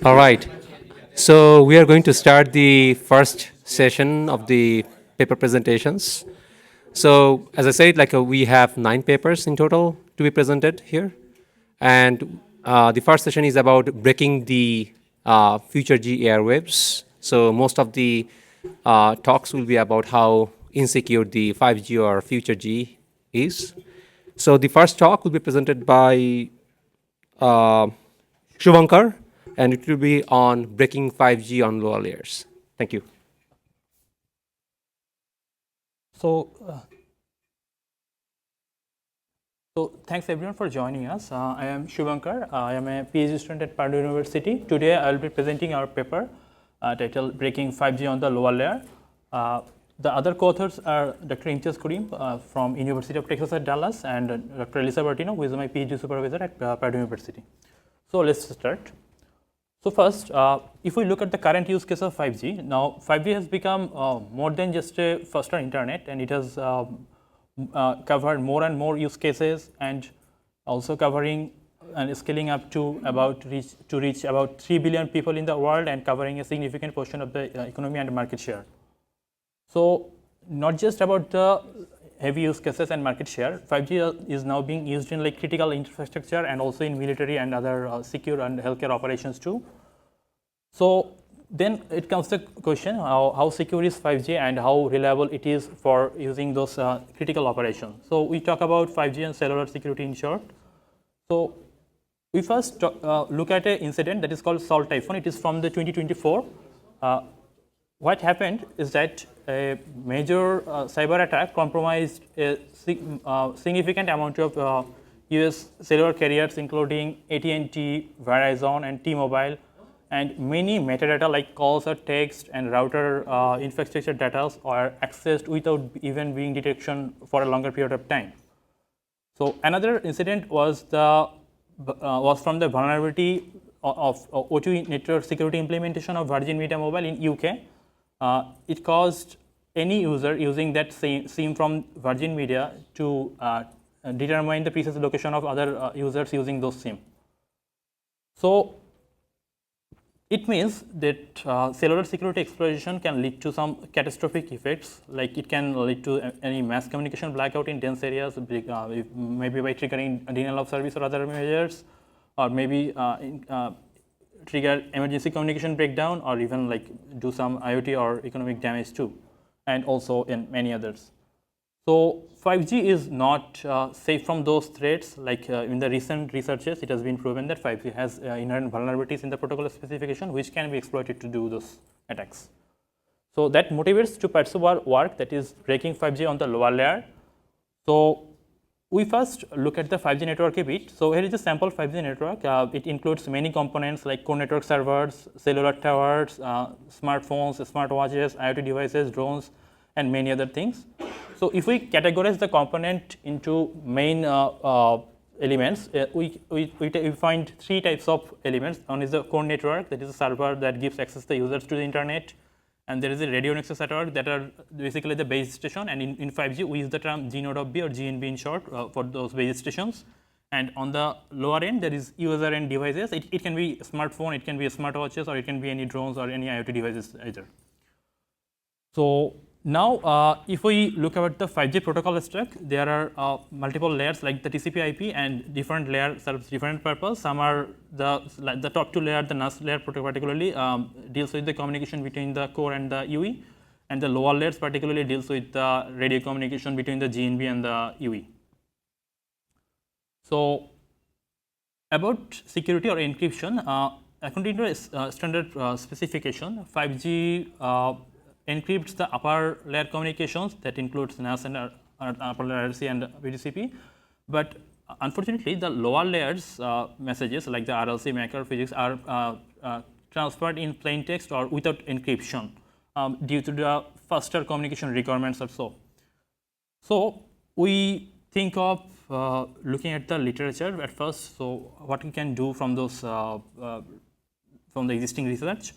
All right. So we are going to start the first session of the paper presentations. So as I said, we have 9 papers in total to be presented here, and the first session is about breaking the FutureG airwaves. So most of the talks will be about how insecure the 5G or FutureG is. So the first talk will be presented by Subangkar, and it will be on breaking 5G on lower layers. Thank you. So, thanks everyone for joining us. I am Subangkar. I am a PhD student at Purdue University. Today I will be presenting our paper titled Breaking 5G on the Lower Layer. The other co-authors are Dr. Imtiaz Karim from University of Texas at Dallas and Dr. Elisa Bertino, who is my PhD supervisor at Purdue University. So let's start. So first, if we look at the current use case of 5G, now 5G has become more than just a faster internet, and it has covered more and more use cases, and also covering and scaling up to reach about 3 billion people in the world, and covering a significant portion of the economy and market share. So not just about the heavy use cases and market share, 5G is now being used in like critical infrastructure and also in military and other secure and healthcare operations too. So then it comes to the question, how secure is 5G and how reliable it is for using those critical operations. So we talk about 5G and cellular security in short. So we first look at an incident that is called Salt Typhoon. It is from the 2024. What happened is that a major cyber attack compromised a significant amount of US cellular carriers, including AT&T, Verizon, and T-Mobile, and many metadata like calls or text and router infrastructure data are accessed without even being detection for a longer period of time. So another incident was from the vulnerability of O2 network security implementation of Virgin Media Mobile in UK. It caused any user using that SIM from Virgin Media to determine the precise location of other users using those SIM. So it means that cellular security exploitation can lead to some catastrophic effects, like it can lead to any mass communication blackout in dense areas, maybe by triggering denial of service or other measures, or maybe trigger emergency communication breakdown, or even like do some IoT or economic damage too, and also in many others. So 5G is not safe from those threats. Like in the recent researches, it has been proven that 5G has inherent vulnerabilities in the protocol specification, which can be exploited to do those attacks. So that motivates to pursue our work, that is breaking 5G on the lower layer. So we first look at the 5G network a bit. So here is a sample 5G network. It includes many components like core network servers, cellular towers, smartphones, smartwatches, IoT devices, drones, and many other things. So if we categorize the component into main elements, we find 3 types of elements. One is the core network, that is a server that gives access to users to the internet. And there is a radio access network that are basically the base station. And in 5G, we use the term G node of B or GNB in short for those base stations. And on the lower end, there is user end devices. It can be a smartphone, it can be a smartwatches, or it can be any drones or any IoT devices either. So now, if we look at the 5G protocol stack, there are multiple layers like the TCP/IP, and different layer serves different purpose. Some are the top 2 layer, the NAS layer particularly deals with the communication between the core and the UE, and the lower layers particularly deals with the radio communication between the GNB and the UE. So about security or encryption, according to a standard specification, 5G encrypts the upper layer communications, that includes NAS and upper layer RC and BTCP. But unfortunately, the lower layers messages like the RLC, MAC, or physics are transferred in plain text or without encryption due to the faster communication requirements or so. So we think of looking at the literature at first. So what we can do from those from the existing research.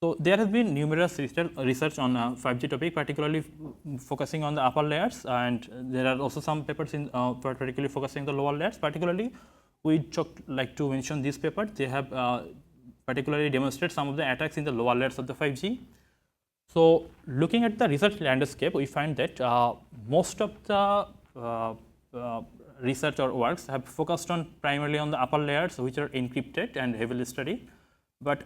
So there has been numerous research on 5G topic, particularly focusing on the upper layers, and there are also some papers in particularly focusing on the lower layers. Particularly, we like to mention this paper. They have particularly demonstrate some of the attacks in the lower layers of the 5G. So looking at the research landscape, we find that most of the research or works have focused on primarily on the upper layers, which are encrypted and heavily studied. But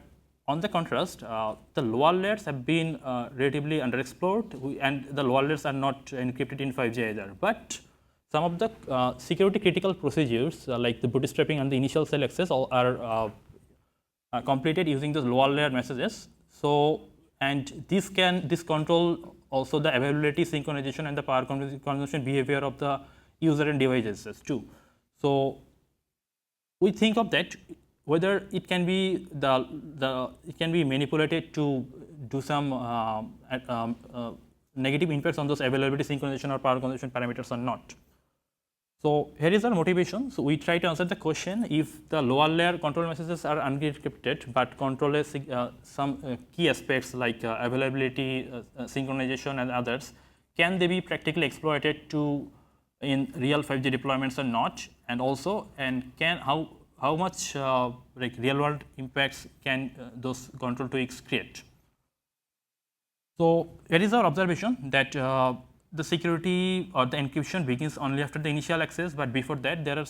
on the contrast, the lower layers have been relatively underexplored, and the lower layers are not encrypted in 5G either. But some of the security critical procedures like the bootstrapping and the initial cell access are completed using those lower layer messages. So, and this control also the availability, synchronization, and the power consumption behavior of the user and devices too. So we think of that whether it can be it can be manipulated to do some negative impacts on those availability, synchronization, or power consumption parameters or not. So here is our motivation. So we try to answer the question: if the lower layer control messages are unencrypted but control some key aspects like availability, synchronization, and others, can they be practically exploited to in real 5G deployments or not? And also, how much like real world impacts can those control tweaks create? So here is our observation that the security or the encryption begins only after the initial access, but before that there are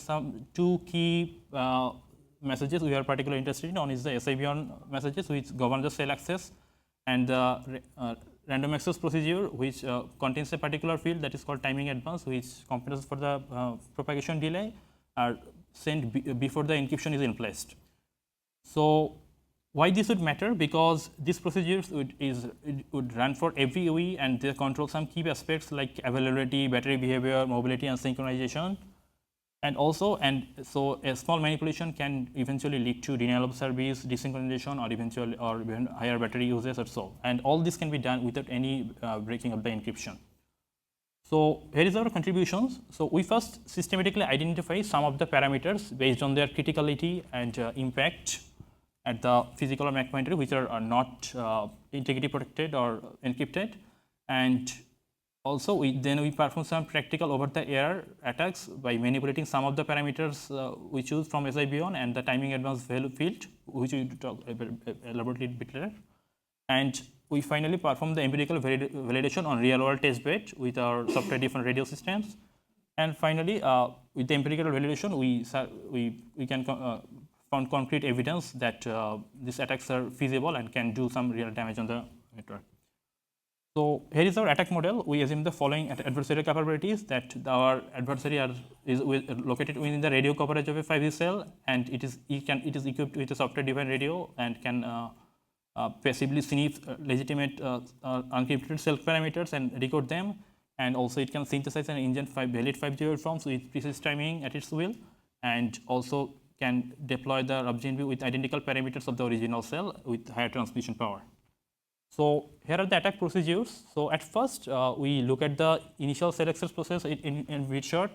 two key messages we are particularly interested in. One is the SIBON messages, which govern the cell access, and the random access procedure, which contains a particular field that is called timing advance, which compensates for the propagation delay, are sent before the encryption is in place. So why this would matter? Because these procedures would run for every UE, and they control some key aspects like availability, battery behavior, mobility, and synchronization. And also, so a small manipulation can eventually lead to denial of service, desynchronization, or even higher battery usage or so. And all this can be done without any breaking of the encryption. So here is our contributions. So we first systematically identify some of the parameters based on their criticality and impact at the physical or MAC pointer, which are not integrity protected or encrypted. And also, then we perform some practical over-the-air attacks by manipulating some of the parameters we choose from SIBON and the timing advance value field, which we talk elaborately a bit later. And we finally perform the empirical validation on real-world testbed with our software-defined radio systems. And finally, with the empirical validation, we can found concrete evidence that these attacks are feasible and can do some real damage on the network. So here is our attack model. We assume the following adversarial capabilities: that our adversary is located within the radio coverage of a 5G cell, and it is equipped with a software-defined radio and can passively sniff legitimate unencrypted cell parameters and decode them. And also, it can synthesize and ingest valid 5G waveforms with precise timing at its will, and also can deploy the Arupjyoti with identical parameters of the original cell with higher transmission power. So here are the attack procedures. So at first, we look at the initial cell access process in which short.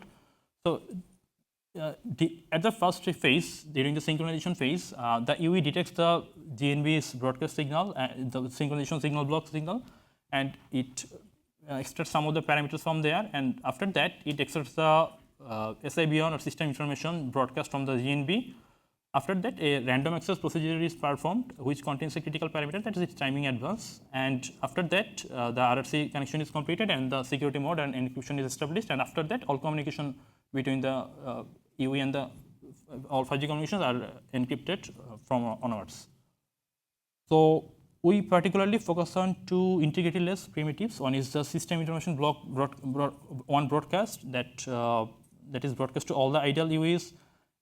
So at the first phase, during the synchronization phase, the UE detects the GNB's broadcast signal, the synchronization signal block signal, and it extracts some of the parameters from there. And after that, it extracts the SIBON or system information broadcast from the GNB. After that, a random access procedure is performed, which contains a critical parameter, that is its timing advance. And after that, the RRC connection is completed and the security mode and encryption is established. And after that, all communication between the UE and all 5G communications are encrypted from onwards. So we particularly focus on two integrity-less primitives. One is the system information block broadcast that is broadcast to all the ideal UEs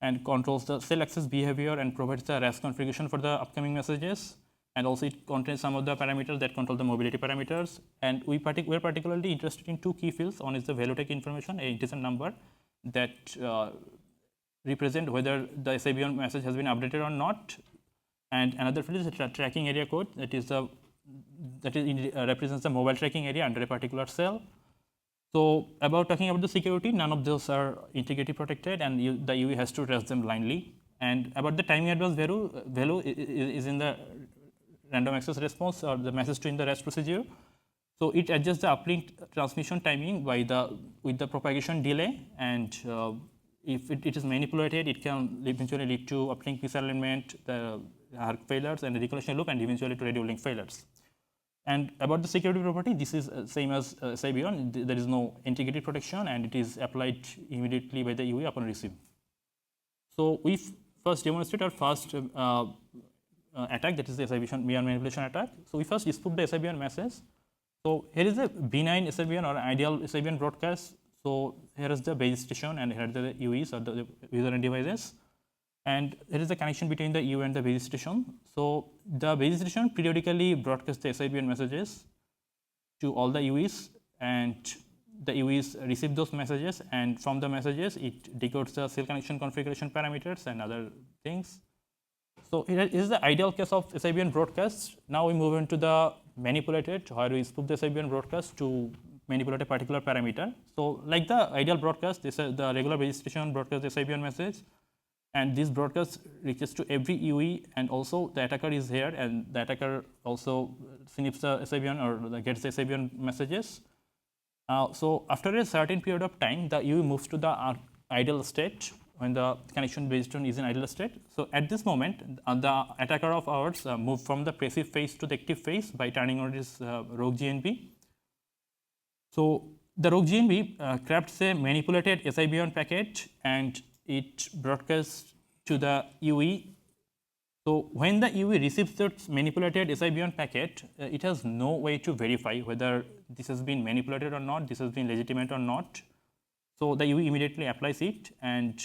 and controls the cell access behavior and provides the RAS configuration for the upcoming messages. And also it contains some of the parameters that control the mobility parameters. And we are particularly interested in two key fields. One is the value-tech information, it is a number that represent whether the SIBON message has been updated or not. And another field is the tracking area code, represents the mobile tracking area under a particular cell. So talking about the security, none of those are integrity protected, and the UE has to trace them blindly. And about the timing advance value is in the random access response or the message to in the REST procedure. So it adjusts the uplink transmission timing with the propagation delay, and if it is manipulated, it can eventually lead to uplink misalignment, the arc failures and recollection loop, and eventually to radio link failures. And about the security property, this is same as SIBR. There is no integrity protection, and it is applied immediately by the UE upon receive. So we first demonstrate our first attack, that is the SIBR manipulation attack. So we first spoof the SIBR message. So here is a benign SIBR or ideal SIBR broadcast. So here is the base station, and here are the UEs or the user and devices. And there is a connection between the UE and the base station. So the base station periodically broadcasts the SIBR messages to all the UEs, and the UEs receive those messages, and from the messages it decodes the cell connection configuration parameters and other things. So here is the ideal case of SIBR broadcast. Now we move into the manipulated, where we spoof the SIBR broadcast to manipulate a particular parameter. So like the ideal broadcast, this is the regular base station broadcasts the SIBR message, and this broadcast reaches to every UE, and also the attacker is here, and the attacker also snips the SIBR or gets the SIBR messages. So after a certain period of time, the UE moves to the idle state when the connection based on is in idle state. So at this moment, the attacker of ours move from the passive phase to the active phase by turning on this rogue GNB. So the rogue GNB crafts a manipulated SIBR packet, and it broadcasts to the UE. So when the UE receives that manipulated SIBR packet, it has no way to verify whether this has been manipulated or not, this has been legitimate or not. So the UE immediately applies it, and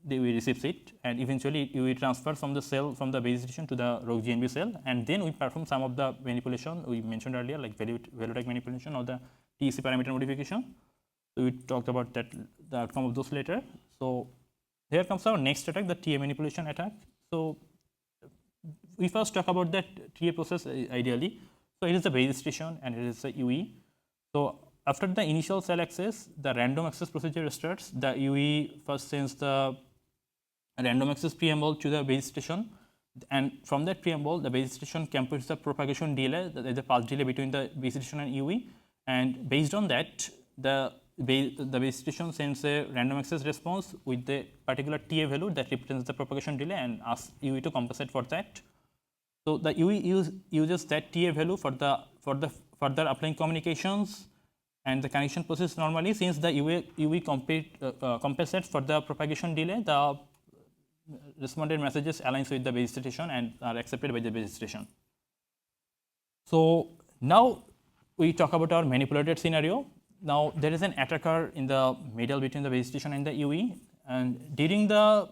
the UE receives it, and eventually UE transfers from the cell, from the base station to the rogue GNB cell, and then we perform some of the manipulation we mentioned earlier, like value tag manipulation or the TEC parameter modification. So we talked about that, the outcome of those later. So here comes our next attack, the TA manipulation attack. So we first talk about that TA process ideally. So it is the base station, and it is the UE. So after the initial cell access, the random access procedure starts. The UE first sends the random access preamble to the base station, and from that preamble, the base station computes the propagation delay, the path delay between the base station and UE, and based on that, the base station sends a random access response with the particular TA value that represents the propagation delay, and asks UE to compensate for that. So the UE uses that TA value for the further uplink communications and the connection process normally. Since the UE compensates for the propagation delay, the responded messages aligns with the base station and are accepted by the base station. So now we talk about our manipulated scenario. Now there is an attacker in the middle between the base station and the UE, and during the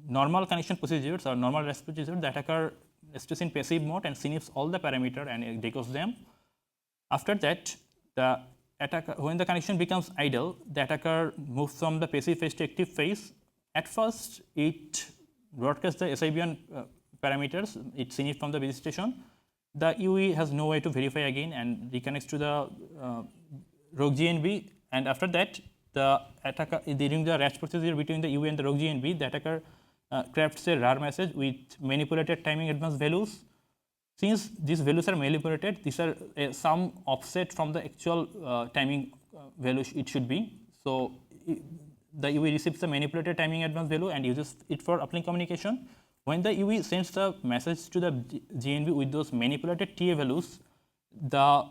normal connection procedures or normal REST procedure, the attacker stays in passive mode and sniffs all the parameter and decodes them. After that, the attacker, when the connection becomes idle, the attacker moves from the passive phase to active phase. At first, it broadcasts the SIBR parameters, it sniffs from the base station. The UE has no way to verify again and reconnects to the rogue GNB, and after that, the attacker, during the RAS procedure between the UE and the rogue GNB, the attacker crafts a RAR message with manipulated timing advance values. Since these values are manipulated, these are some offset from the actual timing value it should be. So the UE receives the manipulated timing advance value and uses it for uplink communication. When the UE sends the message to the GNB with those manipulated TA values, the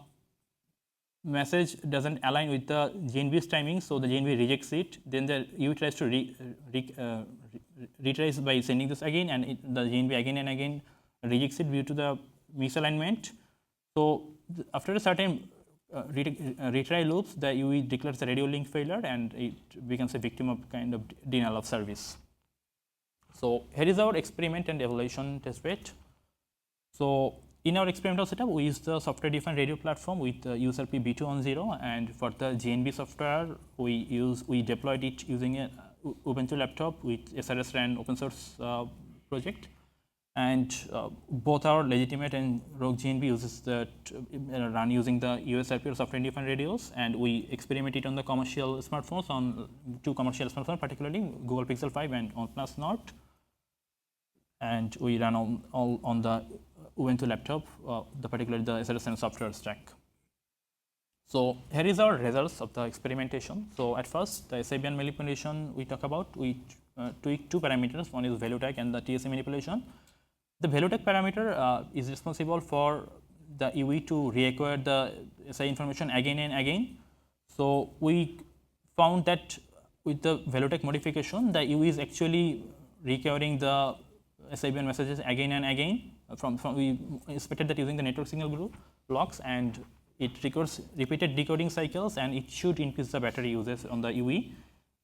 message doesn't align with the GNB's timing, so the GNB rejects it. Then the UE tries to retries by sending this again, and the GNB again and again rejects it due to the misalignment. So after a certain retry loops, the UE declares a radio link failure, and it becomes a victim of kind of denial of service. So here is our experiment and evaluation test bed. So in our experimental setup, we use the software-defined radio platform with USRP B210, and for the GNB software, we deployed it using a Ubuntu laptop with SRS ran open source project. And both our legitimate and rogue GNB uses that run using the USRP or software-defined radios, and we experimented on the commercial smartphones, on 2 commercial smartphones, particularly Google Pixel 5 and OnePlus Nord. And we ran all on the Ubuntu laptop, particularly the SRS and software stack. So here is our results of the experimentation. So at first, the SIBR manipulation we talk about, we tweak two parameters. One is value tag and the TSA manipulation. The value tag parameter is responsible for the UE to reacquire the SI information again and again. So we found that with the value tag modification, the UE is actually recovering the SIBN messages again and again. We expected that using the network signal group blocks, and it records repeated decoding cycles, and it should increase the battery usage on the UE.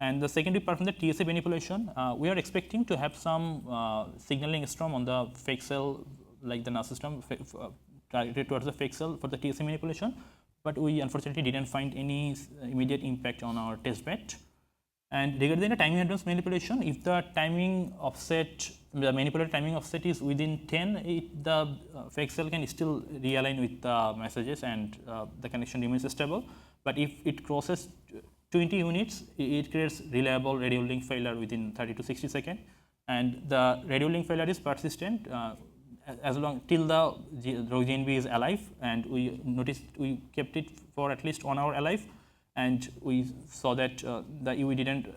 And the second, apart from the TSA manipulation, we are expecting to have some signaling storm on the fake cell, like the NAS system, targeted towards the fake cell for the TSA manipulation. But we unfortunately didn't find any immediate impact on our test bed. And regarding the timing address manipulation, if the timing offset, the manipulated timing offset is within 10, the fake cell can still realign with the messages and the connection remains stable. But if it crosses 20 units, it creates reliable radio link failure within 30 to 60 seconds. And the radio link failure is persistent as long till the GNB is alive. And we noticed we kept it for at least 1 hour alive. And we saw that the UE didn't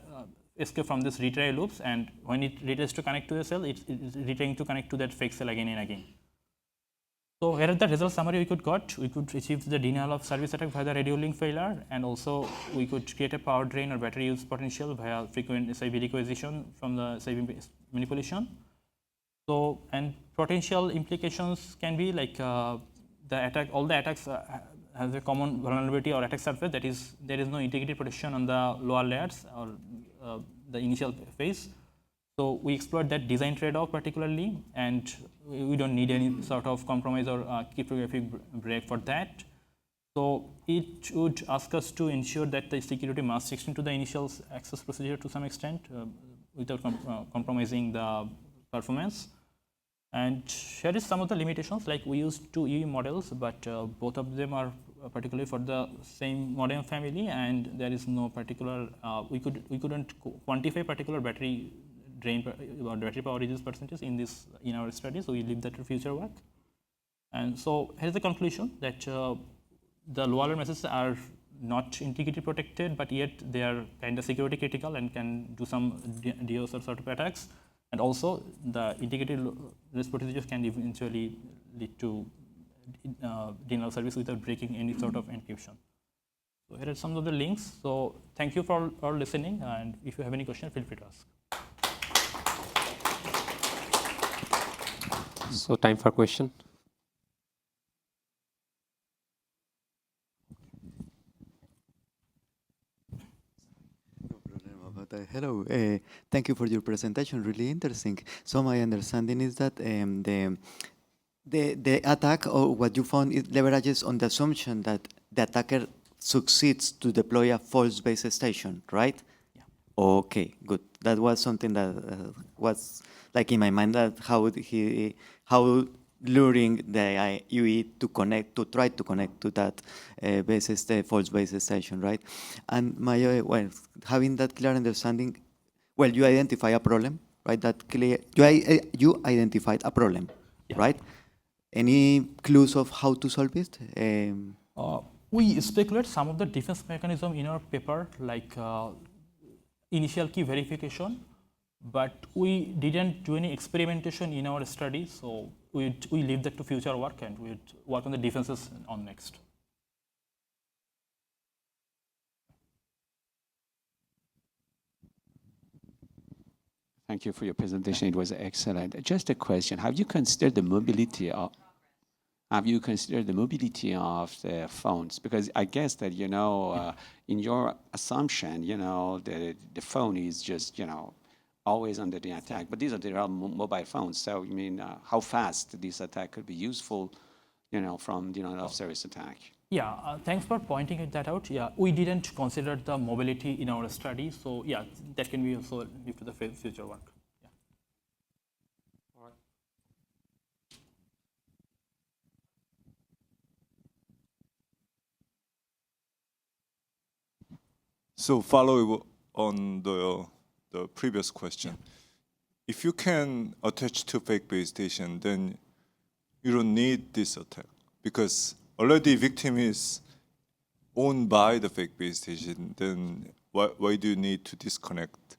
escape from this retry loops, and when it retries to connect to the cell, it's retrying to connect to that fake cell again and again. So here is the result summary we could got. We could achieve the denial of service attack via the radio link failure, and also we could create a power drain or battery use potential via frequent SIB requisition from the SIB manipulation. So, and potential implications can be like the attack, all the attacks has a common vulnerability or attack surface, that is, there is no integrity protection on the lower layers or the initial phase. So we explored that design trade-off particularly, and we don't need any sort of compromise or cryptographic break for that. So it would ask us to ensure that the security must extend to the initial access procedure to some extent without compromising the performance. And here is some of the limitations, like we used two UE models, but both of them are particularly for the same modem family, and there is no particular, we couldn't quantify particular battery drain or battery power usage percentage in our study, so we leave that to future work. And so here's the conclusion, that the lower layer messages are not integrity protected, but yet they are kind of security critical and can do some DOS or sort of attacks. And also the integrated REST procedures can eventually lead to denial of service without breaking any sort of encryption. So here are some of the links. So thank you for listening, and if you have any question, feel free to ask. So time for question. Hello, thank you for your presentation, really interesting. So my understanding is that the attack, or what you found, it leverages on the assumption that the attacker succeeds to deploy a false base station, right? Yeah. Okay, good. That was something that was like in my mind, that how luring the UE to try to connect to that false base station, right? And my well, having that clear understanding, well, you identify a problem, right? That clear, you identified a problem, yeah, right? Any clues of how to solve it? We speculate some of the defense mechanism in our paper, like initial key verification, but we didn't do any experimentation in our study, so we leave that to future work, and we work on the defenses on next. Thank you for your presentation. It was excellent. Just a question: have you considered the mobility of the phones? Because I guess that in your assumption, the phone is just always under the attack. But these are the mobile phones. So I mean, how fast this attack could be useful, from of service attack? Yeah, thanks for pointing that out. Yeah, we didn't consider the mobility in our study, so yeah, that can be also leave to the future work. Yeah. All right. So follow on the previous question. Yeah. If you can attach to fake base station, then you don't need this attack, because already victim is owned by the fake base station. Then why do you need to disconnect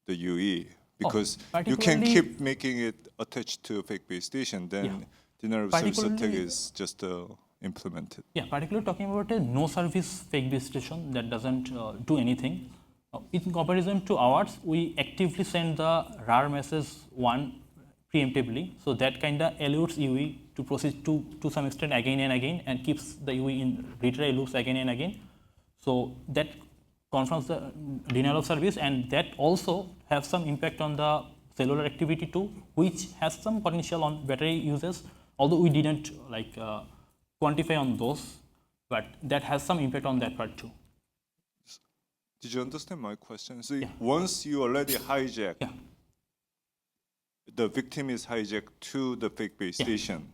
the UE Because you can particularly- keep making it attached to a fake base station, then denial of service attack Particularly- is just implemented. Yeah, particularly talking about a no service fake base station that doesn't do anything. In comparison to ours, we actively send the RAR message 1 preemptively. So that kind of eludes UE to proceed to some extent again and again and keeps the UE in retry loops again and again. So that confirms the denial of service, and that also has some impact on the cellular activity too, which has some potential on battery uses, although we didn't quantify on those, but that has some impact on that part too. Did you understand my question? So once you already hijack, Yeah. the victim is hijacked to the fake base station,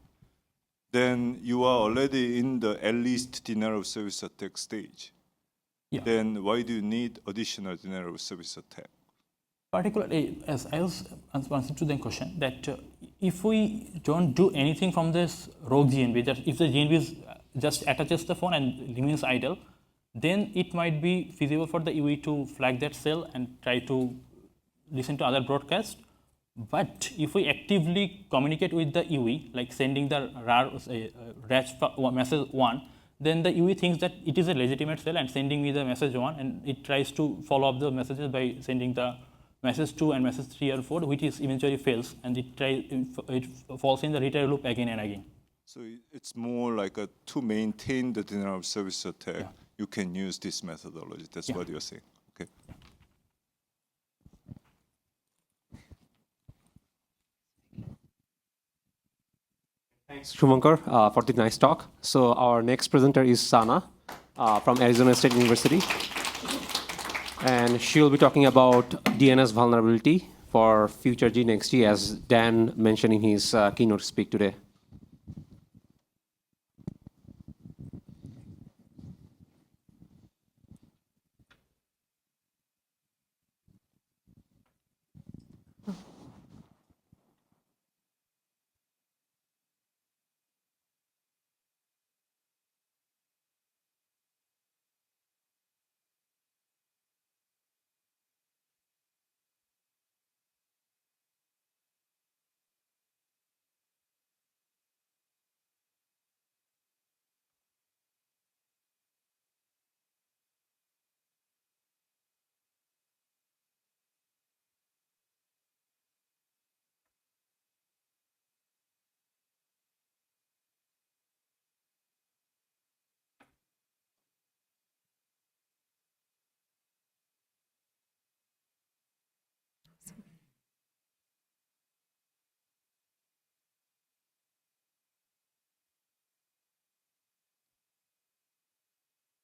then you are already in the at least denial of service attack stage. Yeah. Then why do you need additional denial of service attack? Particularly, as I was answering to the question, that if we don't do anything from this rogue GNB, that if the GNB just attaches the phone and remains idle, then it might be feasible for the UE to flag that cell and try to listen to other broadcasts. But if we actively communicate with the UE, like sending the RAR message 1, then the UE thinks that it is a legitimate cell and sending me the message 1, and it tries to follow up the messages by sending the message 2 and message 3 or 4, which is eventually fails, and it falls in the retry loop again and again. So it's more like to maintain the denial of service attack, you can use this methodology. That's what you're saying. Okay. Thanks, Subangkar, for the nice talk. So our next presenter is Sana from Arizona State University. And she'll be talking about DNS vulnerability for FutureG NXT, as Dan mentioned in his keynote speak today.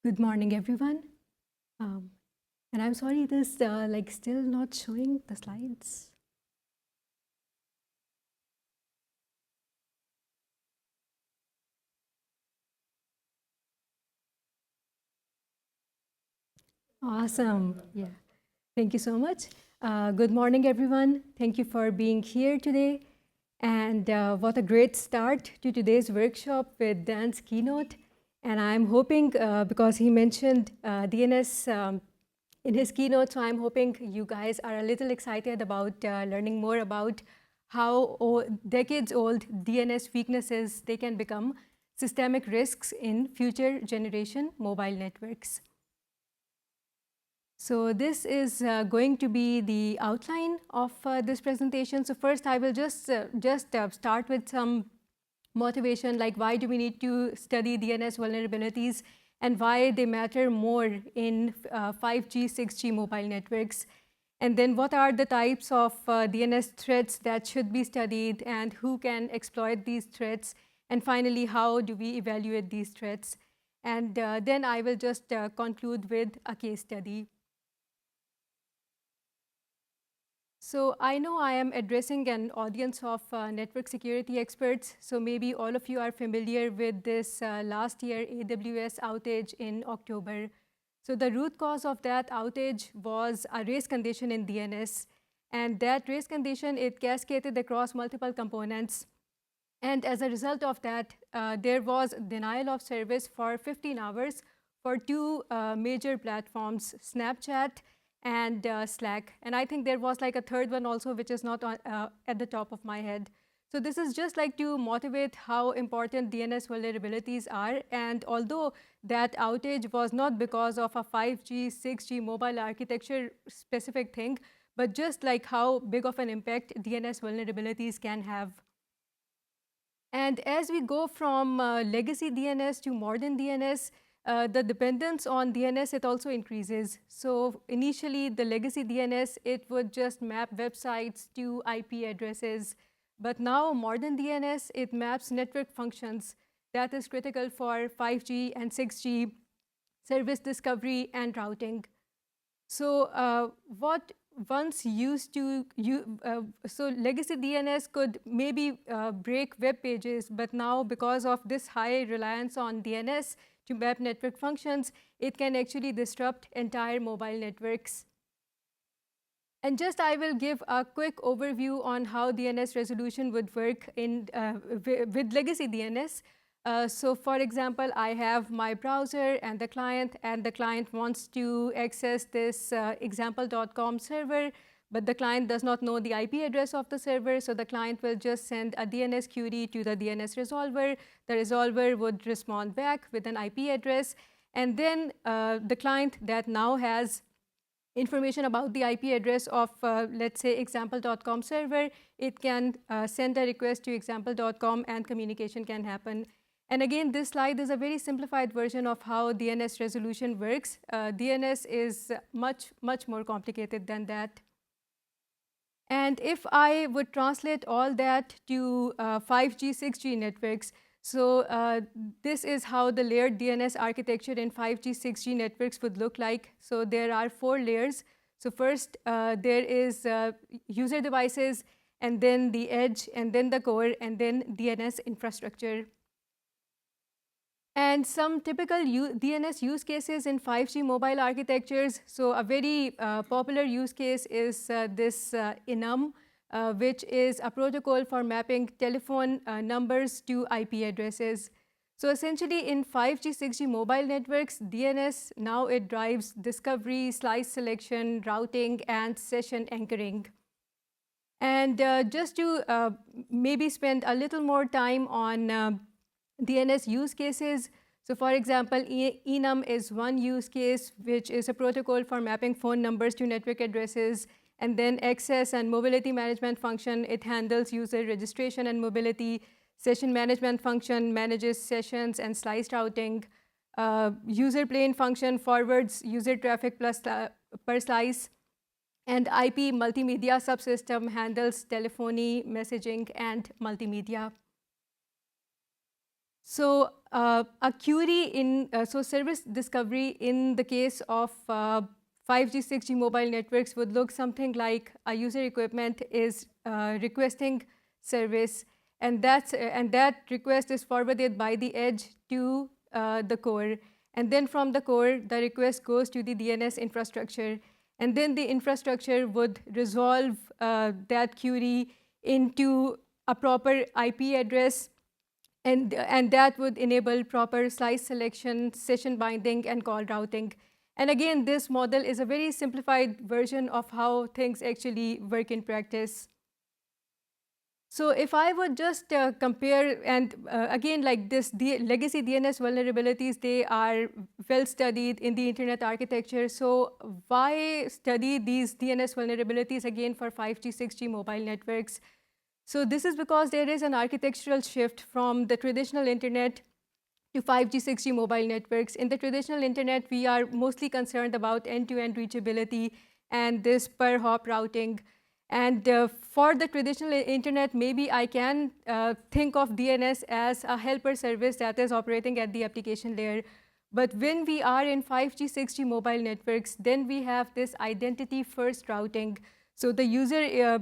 Good morning, everyone. And I'm sorry, this still not showing the slides. Awesome. Yeah. Thank you so much. Good morning, everyone. Thank you for being here today. And what a great start to today's workshop with Dan's keynote. And I'm hoping, because he mentioned DNS in his keynote, so I'm hoping you guys are a little excited about learning more about how decades-old DNS weaknesses, they can become systemic risks in future generation mobile networks. So this is going to be the outline of this presentation. So first, I will just start with some motivation, like why do we need to study DNS vulnerabilities and why they matter more in 5G, 6G mobile networks. And then what are the types of DNS threats that should be studied and who can exploit these threats. And finally, how do we evaluate these threats. And then I will just conclude with a case study. So I know I am addressing an audience of network security experts. So maybe all of you are familiar with this last year AWS outage in October. So the root cause of that outage was a race condition in DNS. And that race condition, it cascaded across multiple components. And as a result of that, there was denial of service for 15 hours for two major platforms, Snapchat and Slack. And I think there was like a third one also, which is not on, at the top of my head. So this is just like to motivate how important DNS vulnerabilities are. And although that outage was not because of a 5G, 6G mobile architecture specific thing, but just like how big of an impact DNS vulnerabilities can have. And as we go from legacy DNS to modern DNS, the dependence on DNS, it also increases. So initially, the legacy DNS, it would just map websites to IP addresses. But now modern DNS, it maps network functions. That is critical for 5G and 6G service discovery and routing. So what once used to, so legacy DNS could maybe break web pages, but now because of this high reliance on DNS to map network functions, it can actually disrupt entire mobile networks. And just I will give a quick overview on how DNS resolution would work in, with legacy DNS. So for example, I have my browser and the client wants to access this example.com server, but the client does not know the IP address of the server, so the client will just send a DNS query to the DNS resolver. The resolver would respond back with an IP address, and then the client that now has information about the IP address of, let's say, example.com server, it can send a request to example.com and communication can happen. And again, this slide is a very simplified version of how DNS resolution works. DNS is much, much more complicated than that. And if I would translate all that to 5G, 6G networks, so this is how the layered DNS architecture in 5G, 6G networks would look like. So there are 4 layers. So first, there is user devices, and then the edge, and then the core, and then DNS infrastructure. And some typical DNS use cases in 5G mobile architectures. So a very popular use case is this enum, which is a protocol for mapping telephone numbers to IP addresses. So essentially in 5G, 6G mobile networks, DNS, now it drives discovery, slice selection, routing, and session anchoring. And just to maybe spend a little more time on DNS use cases. So for example, enum is one use case, which is a protocol for mapping phone numbers to network addresses. And then access and mobility management function, it handles user registration and mobility. Session management function manages sessions and sliced routing. User plane function forwards user traffic plus per slice. And IP multimedia subsystem handles telephony, messaging, and multimedia. So a query in, so service discovery in the case of 5G, 6G mobile networks would look something like a user equipment is requesting service, and that request is forwarded by the edge to the core. And then from the core, the request goes to the DNS infrastructure. And then the infrastructure would resolve that query into a proper IP address, and that would enable proper slice selection, session binding, and call routing. And again, this model is a very simplified version of how things actually work in practice. So if I would just compare, and again, like this legacy DNS vulnerabilities, they are well studied in the internet architecture. So why study these DNS vulnerabilities again for 5G, 6G mobile networks? So this is because there is an architectural shift from the traditional internet to 5G, 6G mobile networks. In the traditional internet, we are mostly concerned about end-to-end reachability and this per hop routing. And for the traditional internet, maybe I can think of DNS as a helper service that is operating at the application layer. But when we are in 5G, 6G mobile networks, then we have this identity-first routing. So the user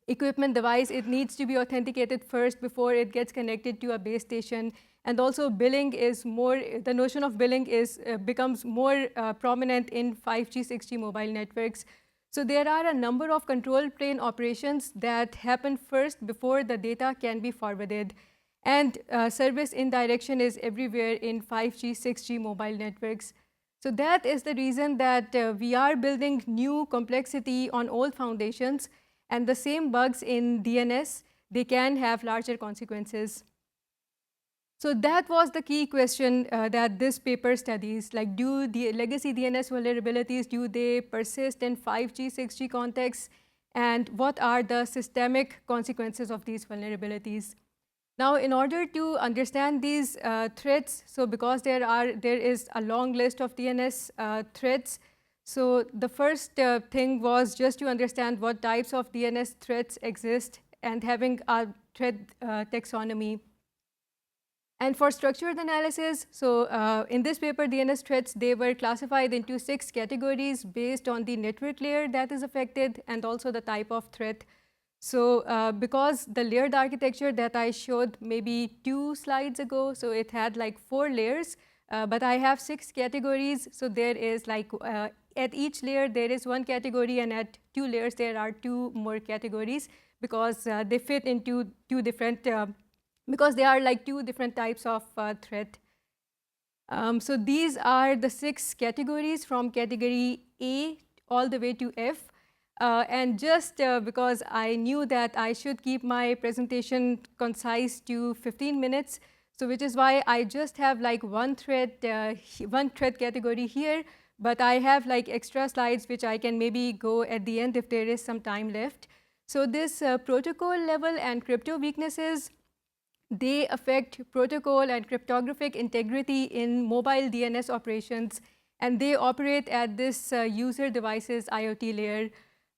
equipment device, it needs to be authenticated first before it gets connected to a base station. And also billing is more, the notion of billing is becomes more prominent in 5G, 6G mobile networks. So there are a number of control plane operations that happen first before the data can be forwarded. And service indirection is everywhere in 5G, 6G mobile networks. So that is the reason that we are building new complexity on old foundations, and the same bugs in DNS, they can have larger consequences. So that was the key question that this paper studies, like do the legacy DNS vulnerabilities, do they persist in 5G, 6G contexts, and what are the systemic consequences of these vulnerabilities? Now, in order to understand these threats, so because there is a long list of DNS threats, so the first thing was just to understand what types of DNS threats exist and having a threat taxonomy. And for structured analysis, so in this paper, DNS threats, they were classified into 6 categories based on the network layer that is affected and also the type of threat. So because the layered architecture that I showed maybe 2 slides ago, so it had like 4 layers, but I have 6 categories. So there is like, at each layer, there is 1 category, and at 2 layers, there are 2 more categories because they fit into 2 different, because they are like 2 different types of threat. So these are the 6 categories from category A all the way to F. And just because I knew that I should keep my presentation concise to 15 minutes, so which is why I just have like one thread category here, but I have like extra slides which I can maybe go at the end if there is some time left. So this protocol level and crypto weaknesses, they affect protocol and cryptographic integrity in mobile DNS operations, and they operate at this user devices IoT layer.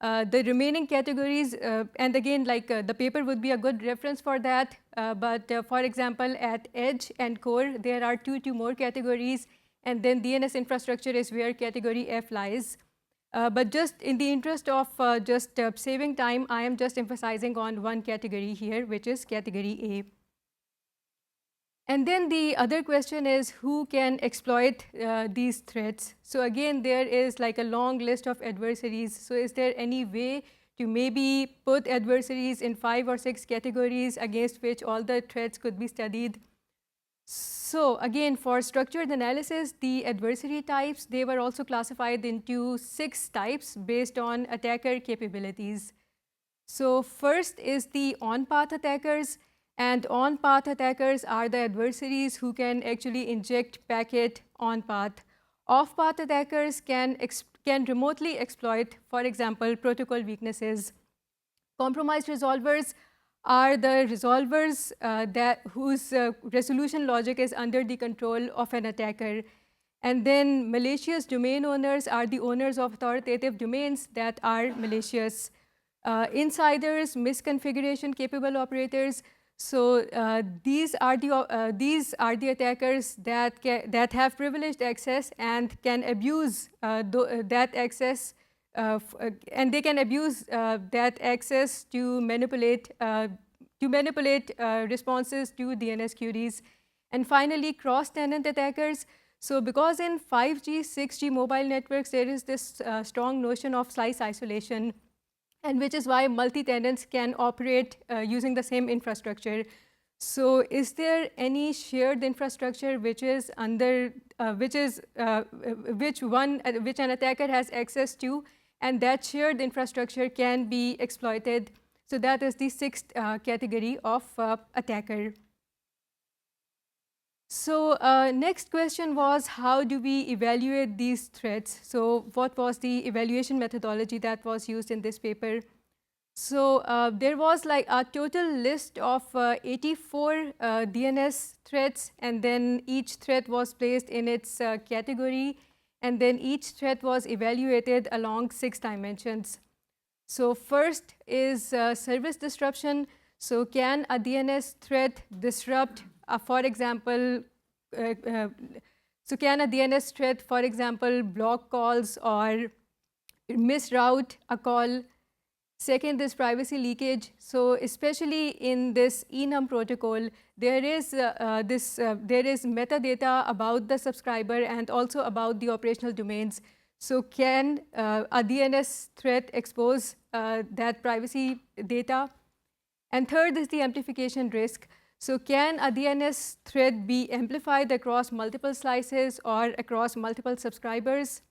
The remaining categories, and again, like the paper would be a good reference for that, but for example, at edge and core, there are two more categories, and then DNS infrastructure is where category F lies. But just in the interest of just saving time, I am just emphasizing on one category here, which is category A. And then the other question is who can exploit these threats? So again, there is like a long list of adversaries. So is there any way to maybe put adversaries in 5 or 6 categories against which all the threats could be studied? So again, for structured analysis, the adversary types, they were also classified into 6 types based on attacker capabilities. So first is the on-path attackers. And on-path attackers are the adversaries who can actually inject packet on-path. Off-path attackers can remotely exploit, for example, protocol weaknesses. Compromised resolvers are the resolvers whose resolution logic is under the control of an attacker. And then malicious domain owners are the owners of authoritative domains that are malicious. Insiders, misconfiguration capable operators. So these are the attackers that have privileged access and can abuse that access, and they can abuse that access to manipulate responses to DNS queries. And finally, cross-tenant attackers. So because in 5G, 6G mobile networks, there is this strong notion of slice isolation, and which is why multi-tenants can operate using the same infrastructure. So is there any shared infrastructure which is under, which an attacker has access to, and that shared infrastructure can be exploited? So that is the 6th category of attacker. So next question was, how do we evaluate these threats? So what was the evaluation methodology that was used in this paper? So there was like a total list of 84 DNS threats, and then each threat was placed in its category, and then each threat was evaluated along 6 dimensions. So first is service disruption. So can a DNS threat disrupt, for example, so can a DNS threat, for example, block calls or misroute a call? Second is privacy leakage. So especially in this enum protocol, there is metadata about the subscriber and also about the operational domains. So can a DNS threat expose that privacy data? And third is the amplification risk. So can a DNS thread be amplified across multiple slices or across multiple subscribers?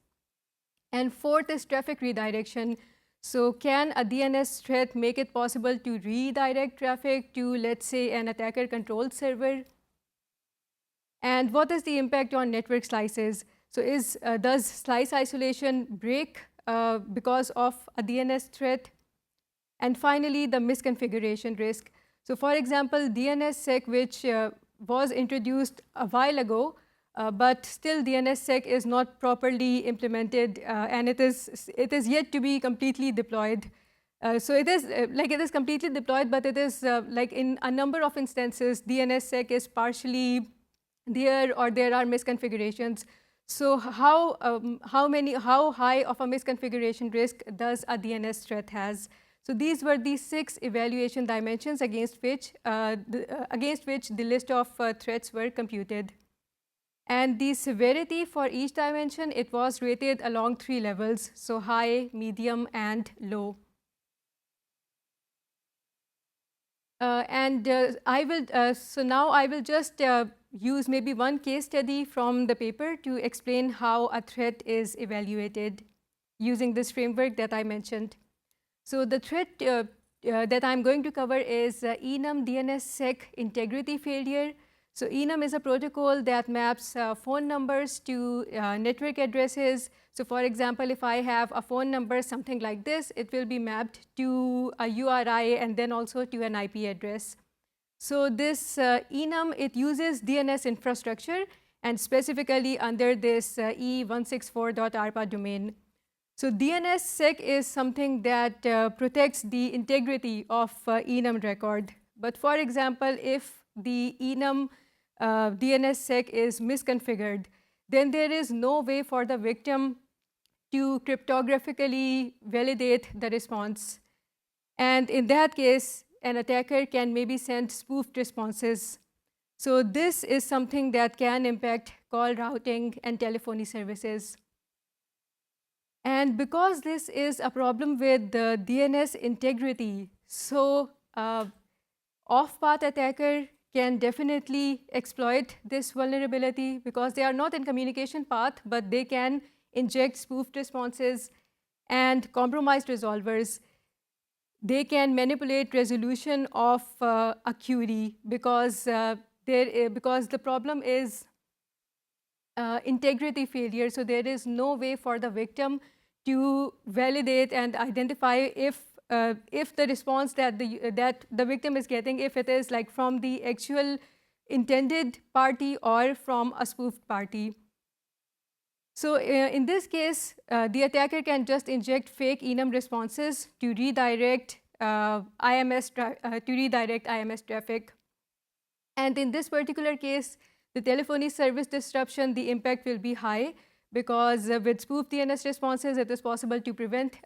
And fourth is traffic redirection. So can a DNS thread make it possible to redirect traffic to, let's say, an attacker-controlled server? And what is the impact on network slices? So does slice isolation break because of a DNS threat? And finally, the misconfiguration risk. So for example, DNSSEC, which was introduced a while ago, but still DNSSEC is not properly implemented, and it is yet to be completely deployed. So it is completely deployed, but it is like in a number of instances, DNSSEC is partially there, or there are misconfigurations. So how high of a misconfiguration risk does a DNS threat has? So these were the 6 evaluation dimensions against which the list of threats were computed. And the severity for each dimension, it was rated along 3 levels, so high, medium, and low. So now I will just use maybe one case study from the paper to explain how a threat is evaluated using this framework that I mentioned. So the threat that I'm going to cover is enum DNSSEC integrity failure. So enum is a protocol that maps phone numbers to network addresses. So for example, if I have a phone number, something like this, it will be mapped to a URI and then also to an IP address. So this enum, it uses DNS infrastructure and specifically under this E164.ARPA domain. So DNSSEC is something that protects the integrity of enum record. But for example, if the enum DNSSEC is misconfigured, then there is no way for the victim to cryptographically validate the response. And in that case, an attacker can maybe send spoofed responses. So this is something that can impact call routing and telephony services. And because this is a problem with the DNS integrity, so off-path attacker can definitely exploit this vulnerability because they are not in communication path, but they can inject spoofed responses and compromised resolvers. They can manipulate resolution of a query because the problem is integrity failure. So there is no way for the victim to validate and identify if the response that the victim is getting, if it is like from the actual intended party or from a spoofed party. So in this case, the attacker can just inject fake enum responses to redirect IMS traffic. And in this particular case, the telephony service disruption, the impact will be high because with spoofed DNS responses, it is possible to prevent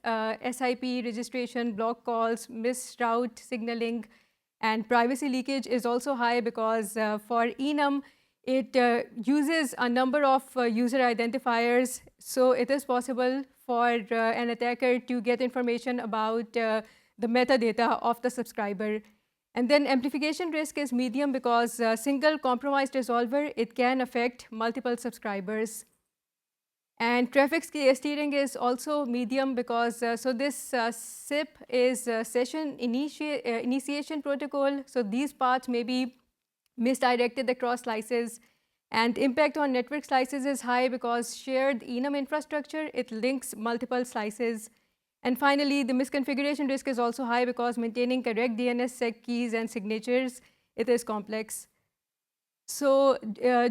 SIP registration, block calls, misroute signaling, and privacy leakage is also high because for enum, it uses a number of user identifiers. So it is possible for an attacker to get information about the metadata of the subscriber. And then amplification risk is medium because a single compromised resolver, it can affect multiple subscribers. And traffic steering is also medium because so this SIP is session initiation protocol. So these paths may be misdirected across slices. And impact on network slices is high because shared enum infrastructure, it links multiple slices. And finally, the misconfiguration risk is also high because maintaining correct DNSSEC keys and signatures, it is complex. So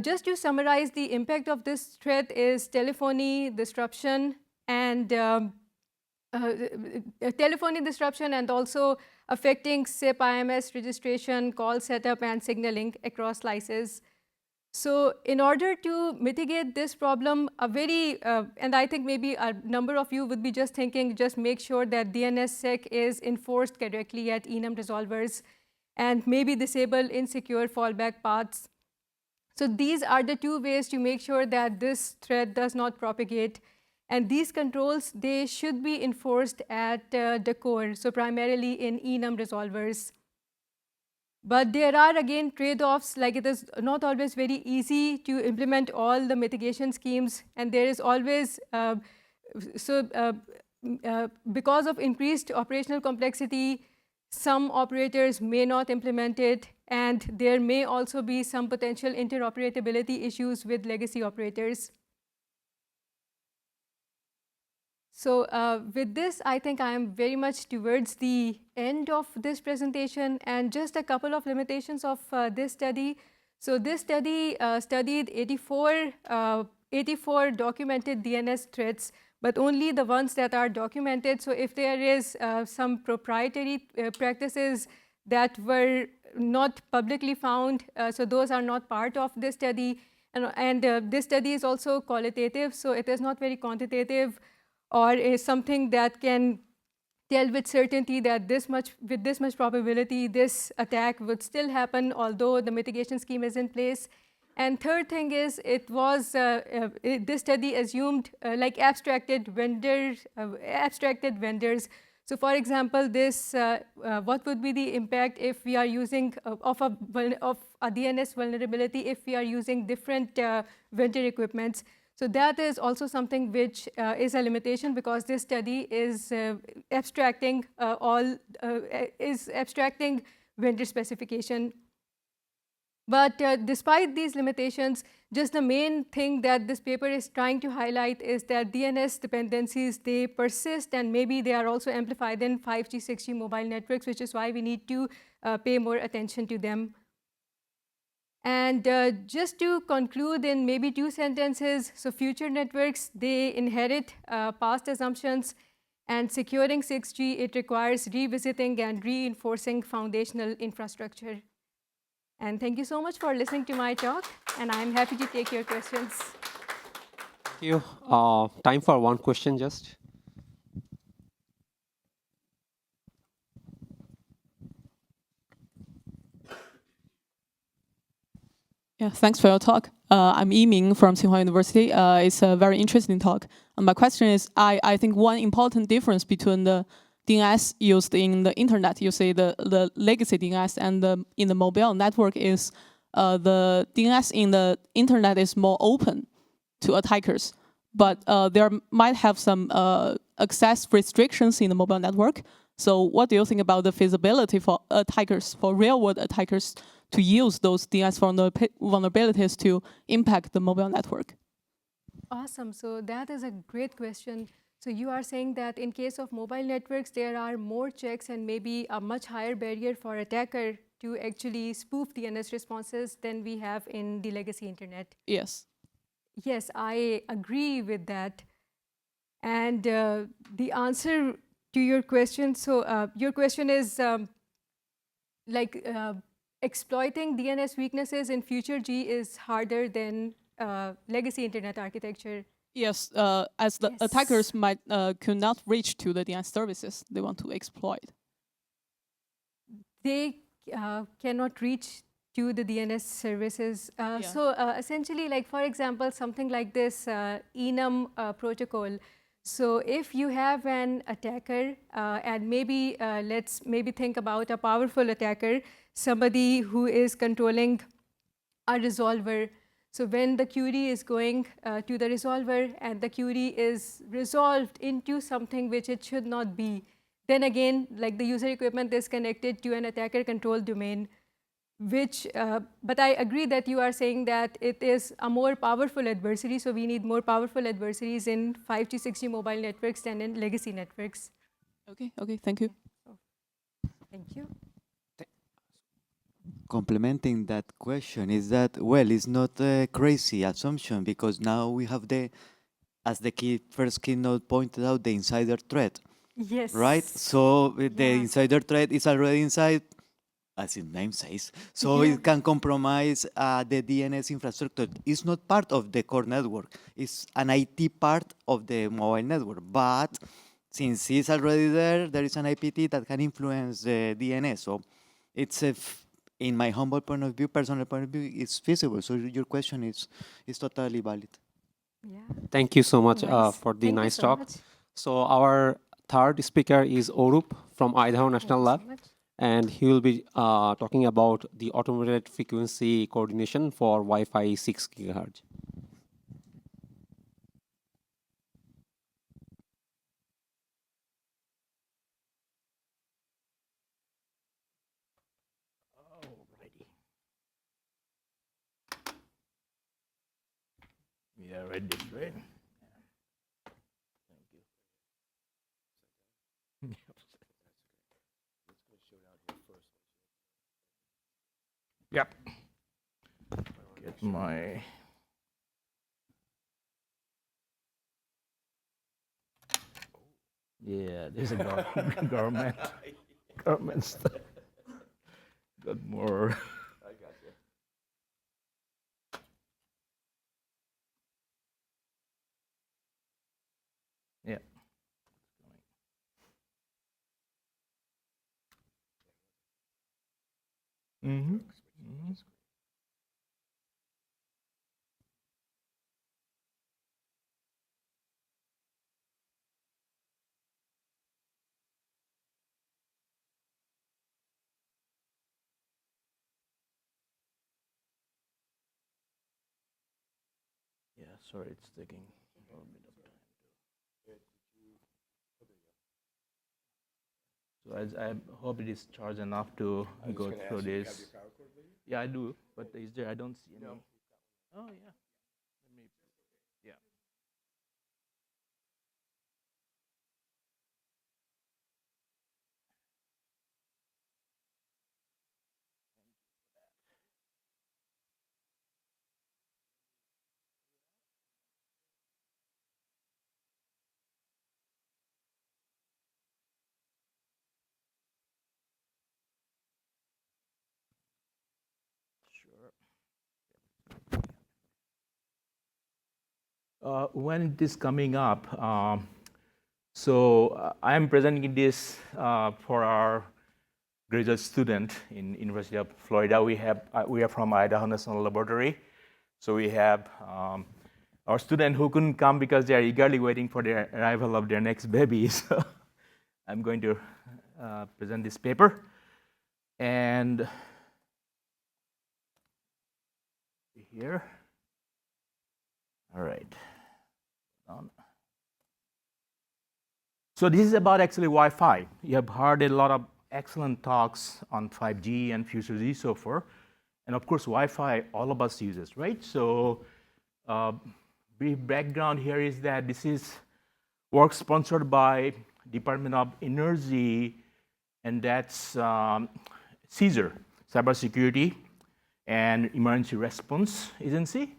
just to summarize, the impact of this threat is telephony disruption and also affecting SIP IMS registration, call setup, and signaling across slices. So in order to mitigate this problem, and I think maybe a number of you would be just thinking, just make sure that DNSSEC is enforced correctly at enum resolvers and maybe disable insecure fallback paths. So these are the 2 ways to make sure that this threat does not propagate. And these controls, they should be enforced at the core, so primarily in enum resolvers. But there are again trade-offs, like it is not always very easy to implement all the mitigation schemes, and there is always, because of increased operational complexity, some operators may not implement it, and there may also be some potential interoperability issues with legacy operators. So with this, I think I am very much towards the end of this presentation, and just a couple of limitations of this study. So this study studied 84 documented DNS threats, but only the ones that are documented. So if there is some proprietary practices that were not publicly found, so those are not part of this study. And this study is also qualitative, so it is not very quantitative, or is something that can tell with certainty that with this much probability, this attack would still happen, although the mitigation scheme is in place. And third thing is, this study assumed abstracted vendors. So for example, what would be the impact if we are using of a DNS vulnerability if we are using different vendor equipments? So that is also something which is a limitation, because this study is abstracting vendor specification. But despite these limitations, just the main thing that this paper is trying to highlight is that DNS dependencies, they persist, and maybe they are also amplified in 5G, 6G mobile networks, which is why we need to pay more attention to them. And just to conclude in maybe 2 sentences, so future networks, they inherit past assumptions, and securing 6G, it requires revisiting and reinforcing foundational infrastructure. And thank you so much for listening to my talk, and I'm happy to take your questions. Thank you. Time for one question just. Yeah, thanks for your talk. I'm Yiming from Tsinghua University. It's a very interesting talk. And my question is, I think one important difference between the DNS used in the internet, you say the legacy DNS, and in the mobile network is the DNS in the internet is more open to attackers, but there might have some access restrictions in the mobile network. So what do you think about the feasibility for attackers, for real-world attackers, to use those DNS vulnerabilities to impact the mobile network? Awesome. So that is a great question. So you are saying that in case of mobile networks, there are more checks and maybe a much higher barrier for attacker to actually spoof DNS responses than we have in the legacy internet. Yes. Yes, I agree with that. And the answer to your question, so your question is exploiting DNS weaknesses in FutureG is harder than legacy internet architecture. Yes, as the attackers could not reach to the DNS services they want to exploit. They cannot reach to the DNS services. So essentially, like for example, something like this enum protocol. So if you have an attacker, and maybe let's think about a powerful attacker, somebody who is controlling a resolver. So when the query is going to the resolver and the query is resolved into something which it should not be, then again, like the user equipment is connected to an attacker control domain, which, but I agree that you are saying that it is a more powerful adversary, so we need more powerful adversaries in 5G, 6G mobile networks than in legacy networks. Okay, thank you. Thank you. Complementing that question is that, well, it's not a crazy assumption, because now we have as the first keynote pointed out, the insider threat. Yes. Right? So the insider threat is already inside, as its name says. So it can compromise the DNS infrastructure. It's not part of the core network. It's an IT part of the mobile network. But since it's already there is an IPT that can influence the DNS. So it's in my humble point of view, personal point of view, it's feasible. So your question is totally valid. Yeah. Thank you so much Nice. for the Thank you nice so talk. much. So our third speaker is Arup from Idaho National Lab. Thank you so much. and he will be talking about the automated frequency coordination for Wi-Fi 6 gigahertz. Alrighty. We are ready, right? Thank you. Yep. Get my. Yeah, there's a government stuff. Got more. Yeah. Mm-hmm. Mm-hmm. Yeah, sorry, it's taking a little bit of time. So I hope it is charged enough to go through this. Yeah, I do, but is there? I don't see any. No. Oh yeah. Let me. Yeah. Sure. When it is coming up, I am presenting this for our graduate student in University of Florida. We are from Idaho National Laboratory, so we have our student who couldn't come because they are eagerly waiting for the arrival of their next baby. So I'm going to present this paper, and here. All right. So this is about actually Wi-Fi. You have heard a lot of excellent talks on 5G and FutureG so far. And of course, Wi-Fi, all of us uses, right? So brief background here is that this is work sponsored by Department of Energy, and that's CSER, Cybersecurity and Emergency Response Agency.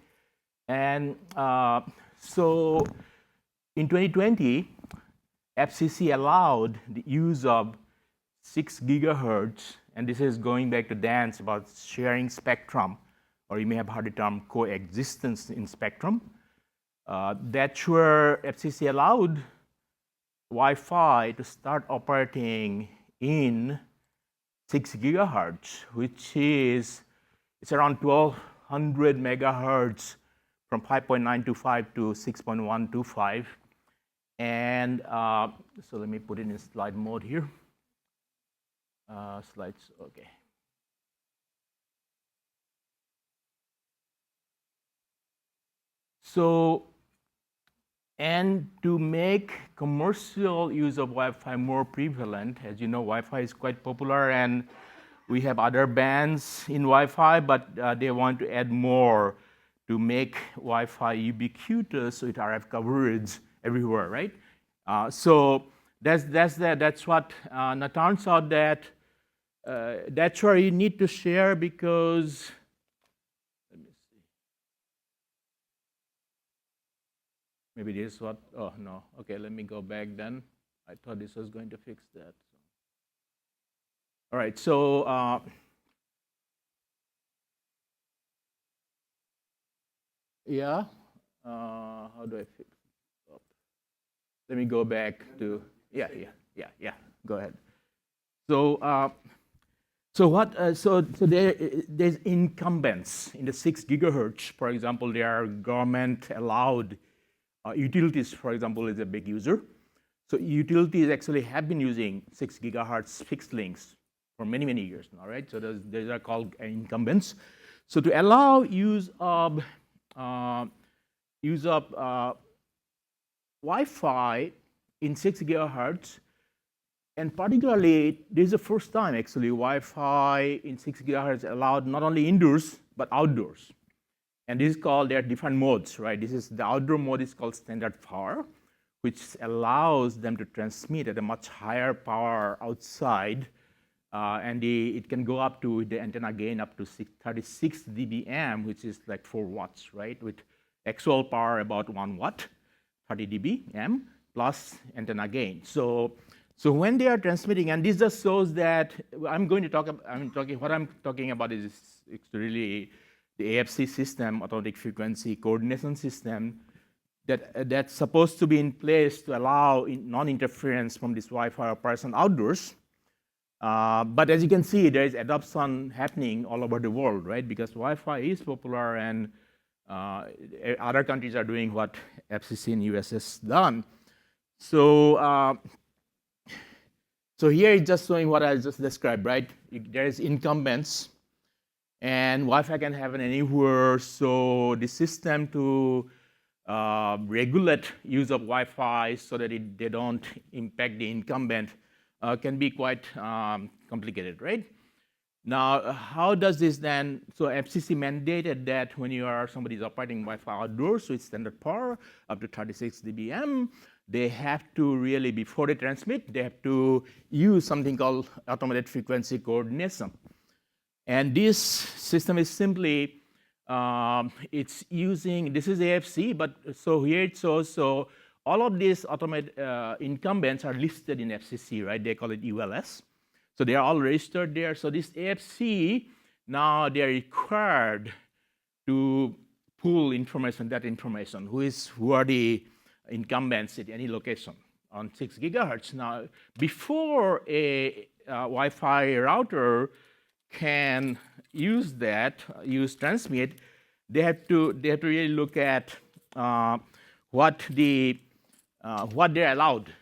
And so in 2020, FCC allowed the use of 6 gigahertz, and this is going back to Dan's about sharing spectrum, or you may have heard the term coexistence in spectrum. That's where FCC allowed Wi-Fi to start operating in 6 gigahertz, which is, it's around 1200 megahertz from 5.925 to 6.125. And so let me put it in slide mode here. Slides, okay. So, and to make commercial use of Wi-Fi more prevalent, as you know, Wi-Fi is quite popular, and we have other bands in Wi-Fi, but they want to add more to make Wi-Fi ubiquitous with RF coverage everywhere, right? So that's what Nathan saw that that's where you need to share, because let me see. Maybe this is what, oh no, okay, let me go back then. I thought this was going to fix that. All right, so yeah, how do I fix it up? Let me go back to, yeah, go ahead. So, so there's incumbents in the 6 gigahertz. For example, there are government allowed utilities, for example, is a big user. So utilities actually have been using 6 gigahertz fixed links for many, many years now, right? So those are called incumbents. So to allow use of Wi-Fi in 6 gigahertz, and particularly, this is the first time actually Wi-Fi in 6 gigahertz allowed not only indoors but outdoors. And this is called, there are different modes, right? This is the outdoor mode is called standard power, which allows them to transmit at a much higher power outside, and it can go up to the antenna gain up to 36 dBm, which is like 4 watts, right? With actual power about 1 watt, 30 dBm plus antenna gain. So when they are transmitting, and this just shows that what I'm talking about is it's really the AFC system, automatic frequency coordination system, that's supposed to be in place to allow non-interference from this Wi-Fi operation outdoors. But as you can see, there is adoption happening all over the world, right? Because Wi-Fi is popular, and other countries are doing what FCC and US has done. So here it's just showing what I just described, right? There is incumbents, and Wi-Fi can happen anywhere. So the system to regulate use of Wi-Fi so that they don't impact the incumbent can be quite complicated, right? Now, how does this then? So FCC mandated that when somebody is operating Wi-Fi outdoors with standard power up to 36 dBm, they have to really, before they transmit, they have to use something called automated frequency coordination. And this system is simply, it's using, this is AFC, but so here it shows, so all of these automated incumbents are listed in FCC, right? They call it ULS. So they are all registered there. So this AFC, now they are required to pull information, that information, who are the incumbents at any location on 6 gigahertz. Now, before a Wi-Fi router can use transmit, they have to really look at what they're allowed.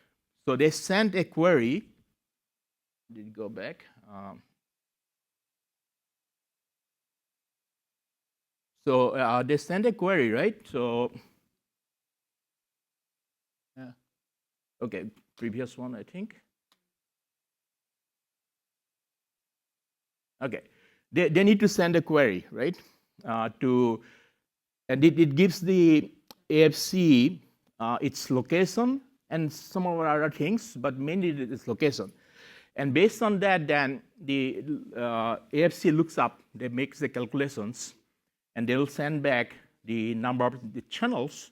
So they sent a query. Did it go back? So they sent a query, right? So okay, previous one, I think. Okay, they need to send a query, right? And it gives the AFC its location and some of other things, but mainly its location. And based on that, then the AFC looks up, they makes the calculations, and they will send back the number of the channels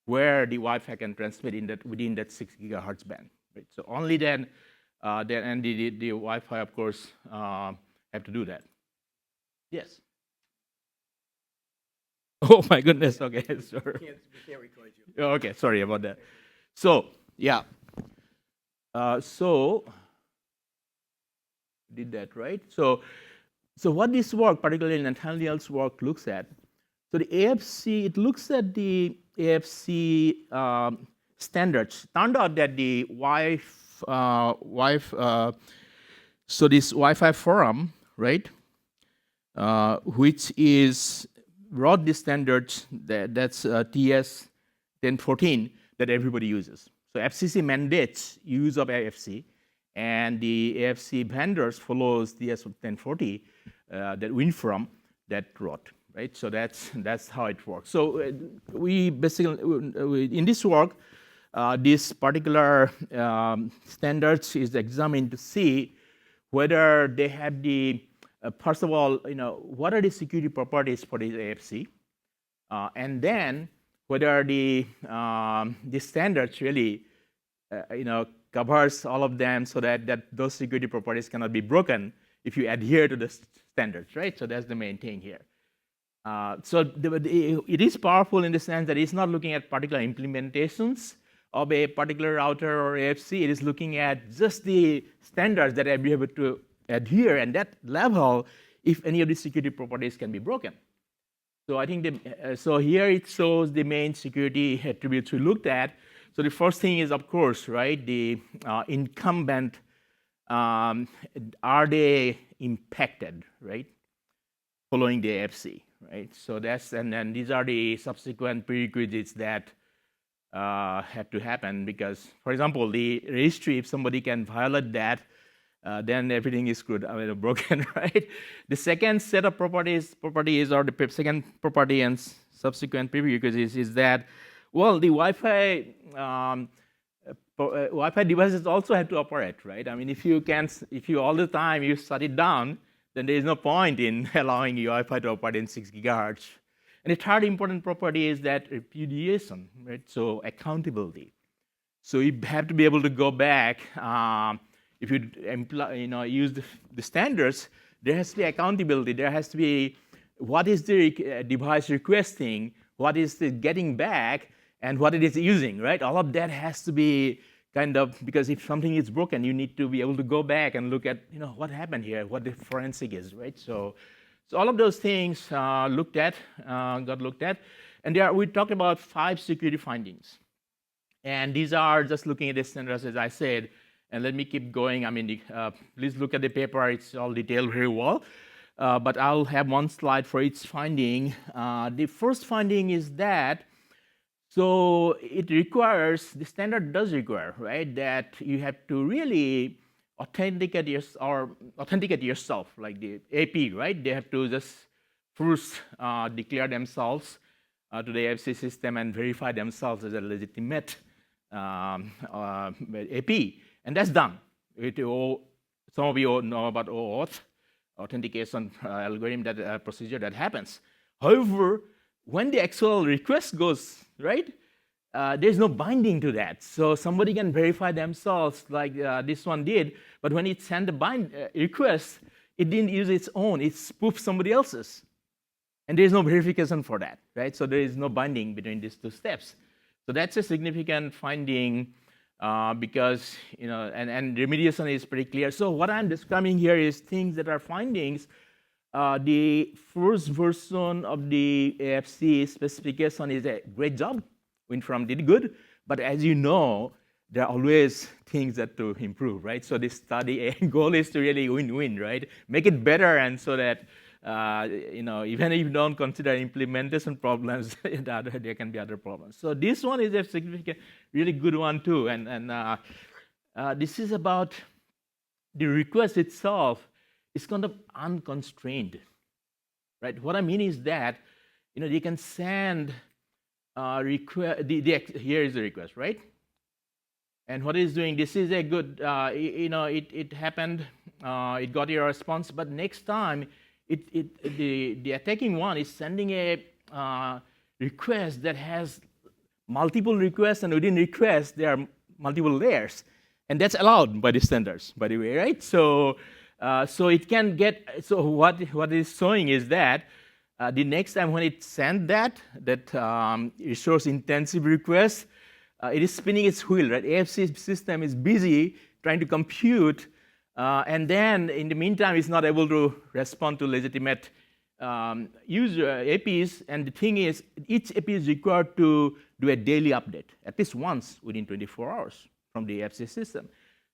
where the Wi-Fi can transmit within that 6 gigahertz band. Right? So only then the Wi-Fi, of course, have to do that. Yes. Oh my goodness. Okay, sorry. We can't record you. Okay, sorry about that. So yeah. So did that right? So what this work, particularly Nathaniel's work, looks at. So the AFC, it looks at the AFC standards. Turned out that the so this Wi-Fi forum, right, which wrote the standards that's TS 1014 that everybody uses. So FCC mandates use of AFC, and the AFC vendors follows TS 1040 that WinForum that wrote. Right, so that's how it works. So we basically, in this work, this particular standards is examined to see whether they have the first of all, what are the security properties for the AFC, and then whether the standards really, covers all of them so that those security properties cannot be broken if you adhere to the standards, right? So that's the main thing here. So it is powerful in the sense that it's not looking at particular implementations of a particular router or AFC. It is looking at just the standards that are able to adhere, and that level, if any of the security properties can be broken. So I think so here it shows the main security attributes we looked at. So the first thing is, of course, right, the incumbent are they impacted, right, following the AFC, right? So that's, and then these are the subsequent prerequisites that have to happen, because, for example, the registry, if somebody can violate that, then everything is screwed, broken, right? The second set of properties, or the second property and subsequent prerequisites is that, well, the Wi-Fi Wi-Fi devices also have to operate, right? I mean, if you all the time you shut it down, then there is no point in allowing your Wi-Fi to operate in 6 gigahertz. And the third important property is that repudiation, right? So accountability. So you have to be able to go back. If you use the standards, there has to be accountability. There has to be what is the device requesting, what is the getting back, and what it is using, right? All of that has to be kind of, because if something is broken, you need to be able to go back and look at, what happened here, what the forensic is, right? So all of those things got looked at. And we talked about 5 security findings. And these are just looking at the standards, as I said. And let me keep going. I mean, please look at the paper. It's all detailed very well. But I'll have one slide for each finding. The first finding is that, so it requires, the standard does require, right, that you have to really authenticate yourself, like the AP, right? They have to just first declare themselves to the AFC system and verify themselves as a legitimate AP. And that's done. Some of you know about OAuth, authentication algorithm, that procedure that happens. However, when the actual request goes, right, there's no binding to that. So somebody can verify themselves like this one did, but when it sent the request, it didn't use its own, it spoofed somebody else's. And there's no verification for that, right? So there is no binding between these 2 steps. So that's a significant finding because, and remediation is pretty clear. So what I'm describing here is things that are findings. The first version of the AFC specification is a great job. WinFrom did good, but as you know, there are always things that to improve, right? So this study goal is to really win-win, right? Make it better, and so that even if you don't consider implementation problems, there can be other problems. So this one is a significant, really good one too, and this is about the request itself. It's kind of unconstrained, right? What I mean is that, they can send request. Here is the request, right? And what it's doing, this is a good, it happened, it got your response, but next time, the attacking one is sending a request that has multiple requests, and within requests, there are multiple layers. And that's allowed by the standards, by the way, right? So it can get, so what it's showing is that the next time when it sends that resource intensive request, it is spinning its wheel, right? AFC system is busy trying to compute, and then in the meantime, it's not able to respond to legitimate user APs. And the thing is, each AP is required to do a daily update, at least once within 24 hours from the AFC system.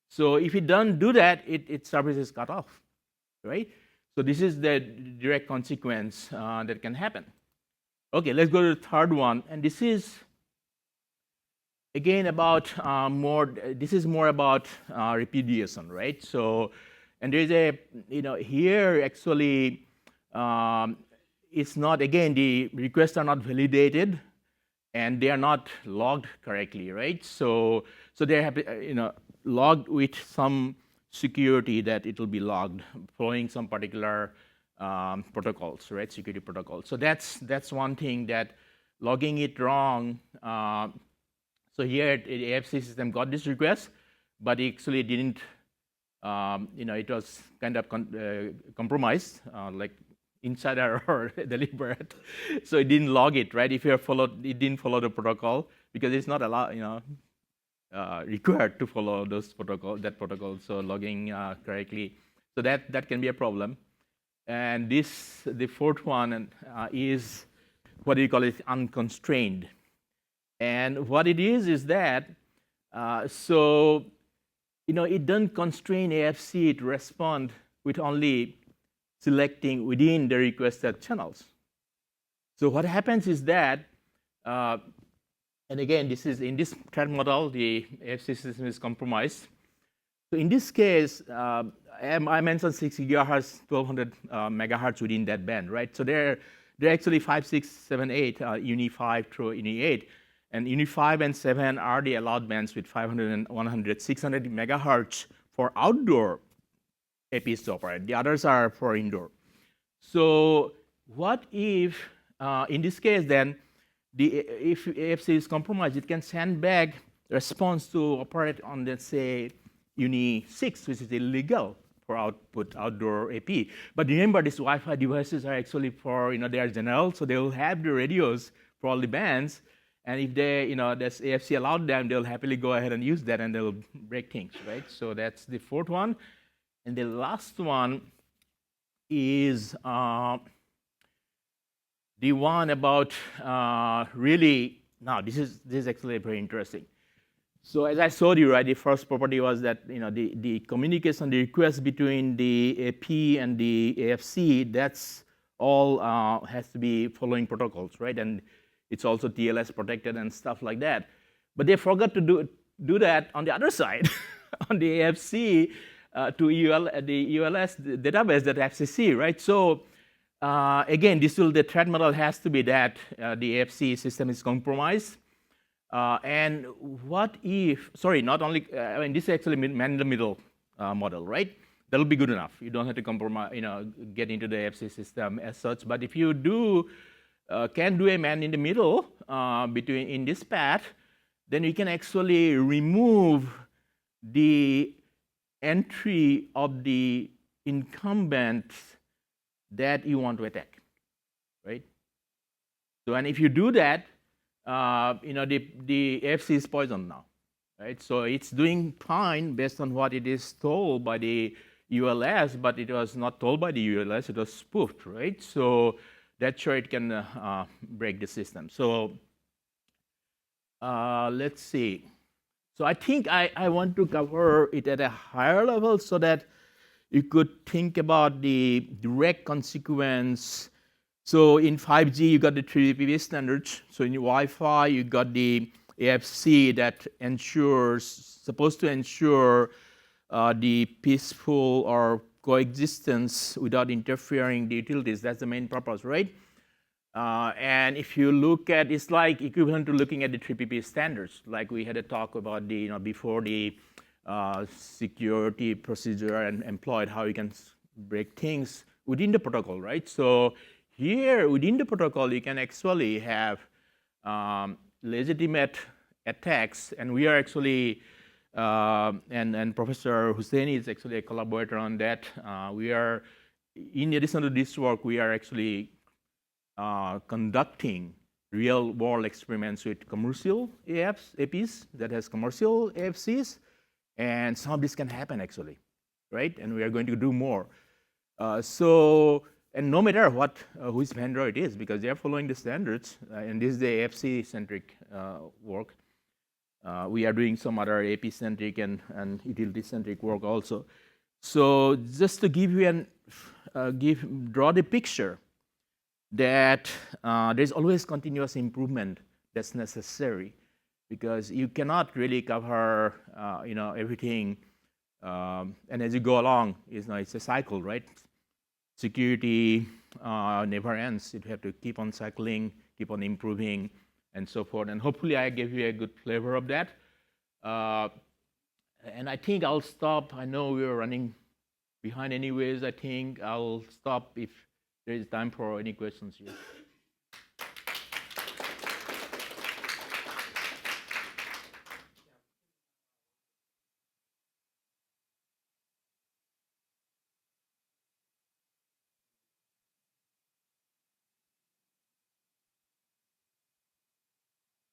So if it doesn't do that, its service is cut off, right? So this is the direct consequence that can happen. Okay, let's go to the third one, and this is again about this is more about repudiation, right? So, and there's a, here actually, it's not, again, the requests are not validated and they are not logged correctly, right? So they have, logged with some security that it will be logged following some particular protocols, right? Security protocols. So that's one thing, that logging it wrong. So here the AFC system got this request, but it actually didn't, it was kind of compromised, like insider or deliberate. So it didn't log it, right? If it didn't follow the protocol, because it's not allowed, required to follow that protocol. So logging correctly, so that can be a problem. And the fourth one is what do you call it? Unconstrained. And what it is that, so it doesn't constrain AFC to respond with only selecting within the requested channels. So what happens is that, and again, this is in this threat model, the AFC system is compromised. So in this case, I mentioned 6 gigahertz, 1200 megahertz within that band, right? So they're actually 5, 6, 7, 8, Uni 5 through Uni 8. And Uni 5 and 7 are the allowed bands with 500 and 100, 600 megahertz for outdoor APs to operate. The others are for indoor. So what if, in this case then, if AFC is compromised, it can send back response to operate on, let's say, Uni 6, which is illegal for outdoor AP. But remember, these Wi-Fi devices are actually for, they are general, so they will have the radios for all the bands. And if they, this AFC allowed them, they'll happily go ahead and use that and they'll break things, right? So that's the fourth one. And the last one is the one about really, now this is actually very interesting. So as I showed you, right, the first property was that the communication, the request between the AP and the AFC, that's all has to be following protocols, right? And it's also TLS protected and stuff like that. But they forgot to do that on the other side, on the AFC to the ULS database, that FCC, right? So again, the threat model has to be that the AFC system is compromised. And what if, sorry, not only, this is actually man-in-the-middle model, right? That'll be good enough. You don't have to compromise, get into the AFC system as such. But if you can do a man-in-the-middle in this path, then you can actually remove the entry of the incumbent that you want to attack, right? So, and if you do that, the AFC is poisoned now, right? So it's doing fine based on what it is told by the ULS, but it was not told by the ULS, it was spoofed, right? So that's sure it can break the system. So let's see. So I think I want to cover it at a higher level so that you could think about the direct consequence. So in 5G, you got the 3GPP standards. So in Wi-Fi, you got the AFC that supposed to ensure the peaceful or coexistence without interfering the utilities. That's the main purpose, right? And if you look at, it's like equivalent to looking at the 3GPP standards, like we had a talk about before the security procedure and employed, how you can break things within the protocol, right? So here within the protocol, you can actually have legitimate attacks, and we are actually, and Professor Husseini is actually a collaborator on that. We are, in addition to this work, we are actually conducting real-world experiments with commercial APs that has commercial AFCs, and some of this can happen actually, right? And we are going to do more. And no matter whose vendor it is, because they are following the standards, and this is the AFC-centric work. We are doing some other AP-centric and utility-centric work also. So just to give you draw the picture that there's always continuous improvement that's necessary, because you cannot really cover everything, and as you go along, it's a cycle, right? Security never ends. You have to keep on cycling, keep on improving, and so forth. And hopefully I gave you a good flavor of that. And I think I'll stop. I know we're running behind anyways. I think I'll stop if there is time for any questions here.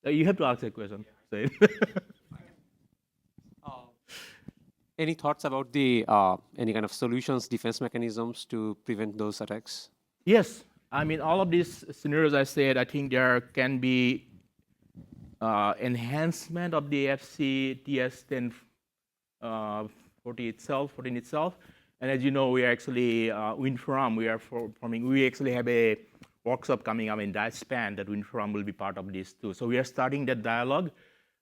You have to ask a question. Say it. Any thoughts about the any kind of solutions, defense mechanisms to prevent those attacks? Yes, I mean, all of these scenarios I said, I think there can be enhancement of the FC TS10 14 itself. And as you know, we are actually, WinForum, we actually have a workshop coming up in that span that WinForum will be part of this too. So we are starting that dialogue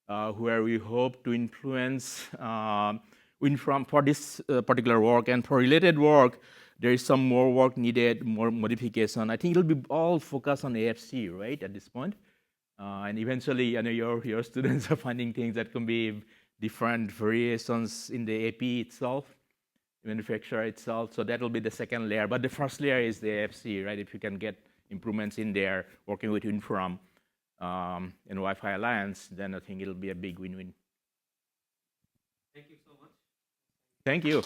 where we hope to influence WinForum for this particular work. And for related work, there is some more work needed, more modification. I think it'll be all focused on AFC, right, at this point. And eventually, I know your students are finding things that can be different variations in the AP itself, manufacturer itself. So that will be the second layer. But the first layer is the AFC, right? If you can get improvements in there, working with WinForum and Wi-Fi Alliance, then I think it'll be a big win-win. Thank you so much. Thank you.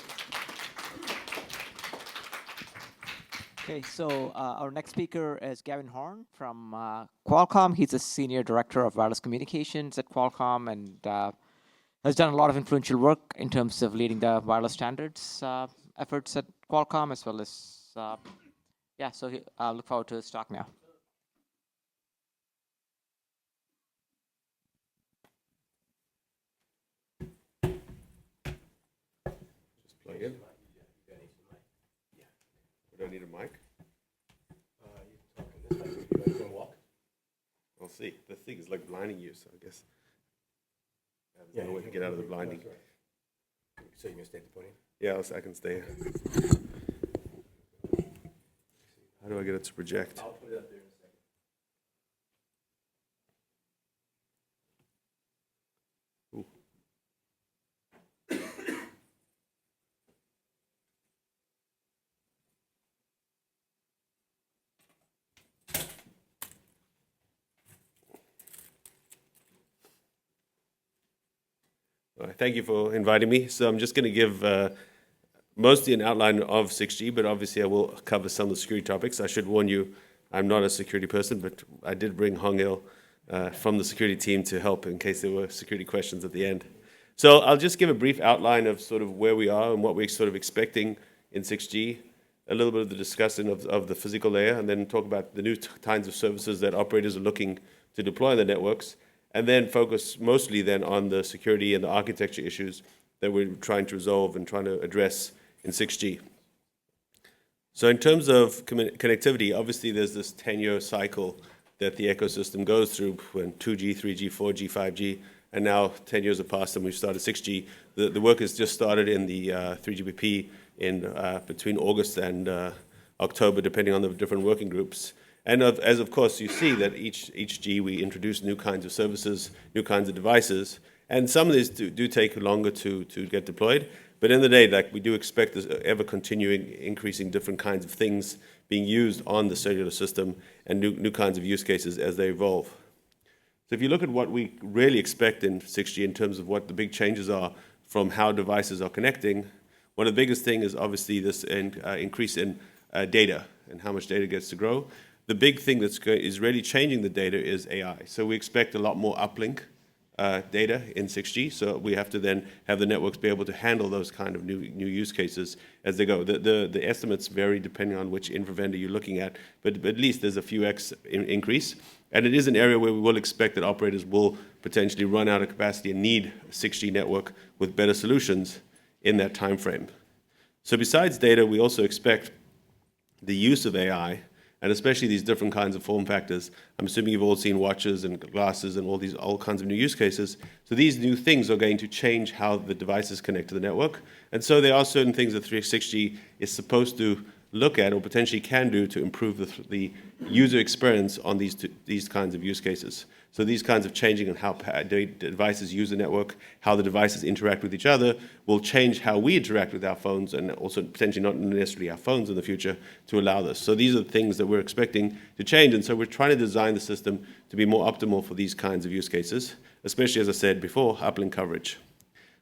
Okay, so our next speaker is Gavin Horn from Qualcomm. He's a senior director of wireless communications at Qualcomm and has done a lot of influential work in terms of leading the wireless standards efforts at Qualcomm, as well as, yeah, so I look forward to his talk now. Just plug in. We don't need a mic. You can talk on this mic. You want to walk? I'll see. The thing is like blinding you, so I guess. There's no way to get out of the blinding. So you're going to stay at the podium? Yeah, I can stay here. How do I get it to project? I'll put it up there in a second. Ooh. All right, thank you for inviting me. So I'm just going to give mostly an outline of 6G, but obviously I will cover some of the security topics. I should warn you, I'm not a security person, but I did bring Hong Il from the security team to help in case there were security questions at the end. So I'll just give a brief outline of sort of where we are and what we're sort of expecting in 6G, a little bit of the discussion of the physical layer, and then talk about the new kinds of services that operators are looking to deploy in the networks, and then focus mostly then on the security and the architecture issues that we're trying to resolve and trying to address in 6G. So in terms of connectivity, obviously there's this 10-year cycle that the ecosystem goes through when 2G, 3G, 4G, 5G, and now 10 years have passed and we've started 6G. The work has just started in the 3GPP in between August and October, depending on the different working groups. And as of course you see that each G we introduce new kinds of services, new kinds of devices, and some of these do take longer to get deployed. But in the day, like we do expect this ever continuing increasing different kinds of things being used on the cellular system and new kinds of use cases as they evolve. So if you look at what we really expect in 6G in terms of what the big changes are from how devices are connecting, one of the biggest things is obviously this increase in data and how much data gets to grow. The big thing is really changing the data is AI. So we expect a lot more uplink data in 6G. So we have to then have the networks be able to handle those kind of new use cases as they go. The estimates vary depending on which infra vendor you're looking at, but at least there's a few X increase. And it is an area where we will expect that operators will potentially run out of capacity and need a 6G network with better solutions in that time frame. So besides data, we also expect the use of AI, and especially these different kinds of form factors. I'm assuming you've all seen watches and glasses and all kinds of new use cases. So these new things are going to change how the devices connect to the network. And so there are certain things that 6G is supposed to look at or potentially can do to improve the user experience on these kinds of use cases. So these kinds of changing on how devices use the network, how the devices interact with each other, will change how we interact with our phones and also potentially not necessarily our phones in the future to allow this. So these are the things that we're expecting to change. And so we're trying to design the system to be more optimal for these kinds of use cases, especially, as I said before, uplink coverage.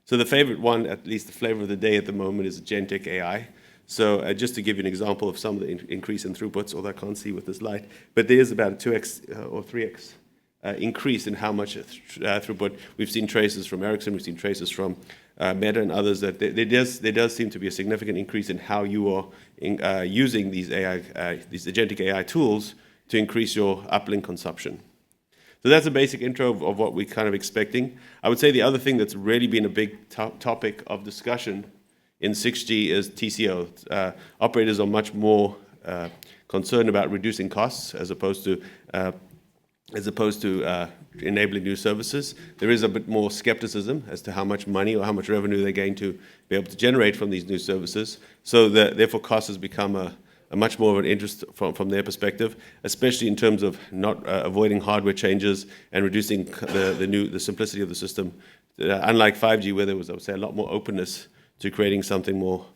So the favorite one, at least the flavor of the day at the moment, is agentic AI. So just to give you an example of some of the increase in throughputs, although I can't see with this light, but there is about a 2x or 3x increase in how much throughput. We've seen traces from Ericsson, we've seen traces from Meta and others that there does seem to be a significant increase in how you are using these agentic AI tools to increase your uplink consumption. So that's a basic intro of what we're kind of expecting. I would say the other thing that's really been a big topic of discussion in 6G is TCO. Operators are much more concerned about reducing costs as opposed to enabling new services. There is a bit more skepticism as to how much money or how much revenue they're going to be able to generate from these new services. So therefore, cost has become a much more of an interest from their perspective, especially in terms of not avoiding hardware changes and reducing the simplicity of the system. Unlike 5G, where there was, I would say, a lot more openness to creating something more.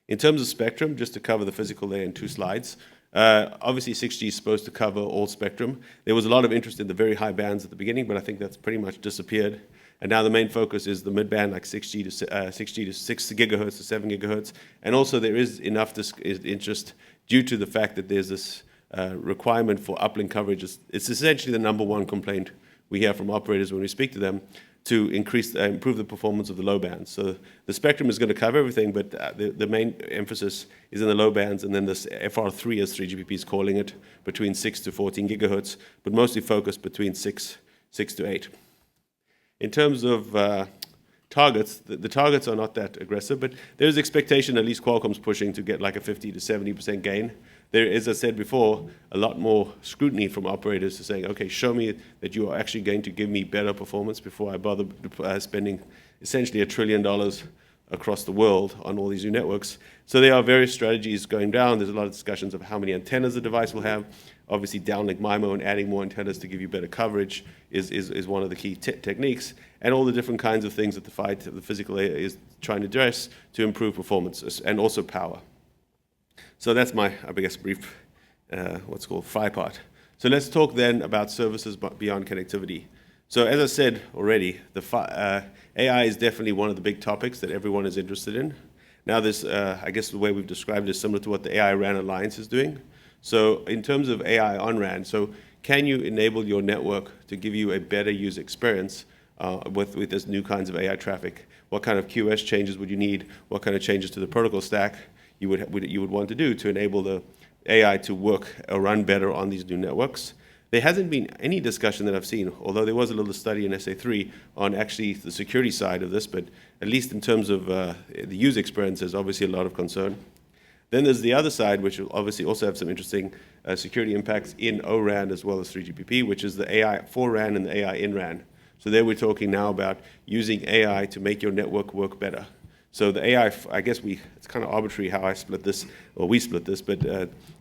In terms of spectrum, just to cover the physical layer in 2 slides, obviously 6G is supposed to cover all spectrum. There was a lot of interest in the very high bands at the beginning, but I think that's pretty much disappeared. And now the main focus is the mid-band, like 6G to 6 gigahertz to 7 gigahertz. And also there is enough interest due to the fact that there's this requirement for uplink coverage. It's essentially the #1 complaint we hear from operators when we speak to them, to improve the performance of the low bands. So the spectrum is going to cover everything, but the main emphasis is in the low bands, and then this FR3, as 3GPP is calling it, between 6 to 14 gigahertz, but mostly focused between 6 to 8. In terms of targets, the targets are not that aggressive, but there's expectation, at least Qualcomm's pushing to get like a 50 to 70% gain. There is, as I said before, a lot more scrutiny from operators to saying, okay, show me that you are actually going to give me better performance before I bother spending essentially $1 trillion across the world on all these new networks. So there are various strategies going down. There's a lot of discussions of how many antennas the device will have. Obviously, downlink MIMO and adding more antennas to give you better coverage is one of the key techniques, and all the different kinds of things that the physical layer is trying to address to improve performance and also power. So that's my, I guess, brief, what's called FI part. So let's talk then about services beyond connectivity. So as I said already, AI is definitely one of the big topics that everyone is interested in. Now this, I guess the way we've described it is similar to what the AI RAN Alliance is doing. So in terms of AI on RAN, so can you enable your network to give you a better user experience with this new kinds of AI traffic? What kind of QoS changes would you need? What kind of changes to the protocol stack you would want to do to enable the AI to work or run better on these new networks? There hasn't been any discussion that I've seen, although there was a little study in SA3 on actually the security side of this, but at least in terms of the user experience, there's obviously a lot of concern. Then there's the other side, which will obviously also have some interesting security impacts in O-RAN as well as 3GPP, which is the AI for RAN and the AI in RAN. So there we're talking now about using AI to make your network work better. So the AI, I guess it's kind of arbitrary how I split this, or we split this, but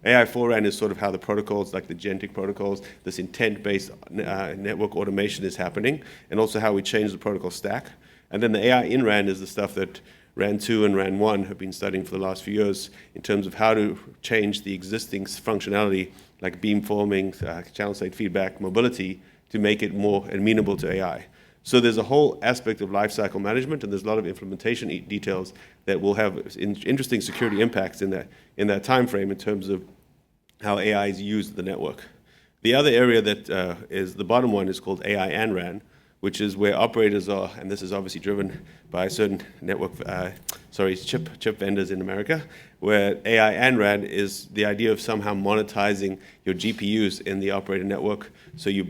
AI for RAN is sort of how the protocols, like the GenTIC protocols, this intent-based network automation is happening, and also how we change the protocol stack. And then the AI in RAN is the stuff that RAN 2 and RAN 1 have been studying for the last few years in terms of how to change the existing functionality, like beamforming, channel state feedback, mobility, to make it more amenable to AI. So there's a whole aspect of lifecycle management, and there's a lot of implementation details that will have interesting security impacts in that time frame in terms of how AI is used in the network. The other area that is the bottom one is called AI and RAN, which is where operators are, and this is obviously driven by certain network, chip vendors in America, where AI and RAN is the idea of somehow monetizing your GPUs in the operator network. So you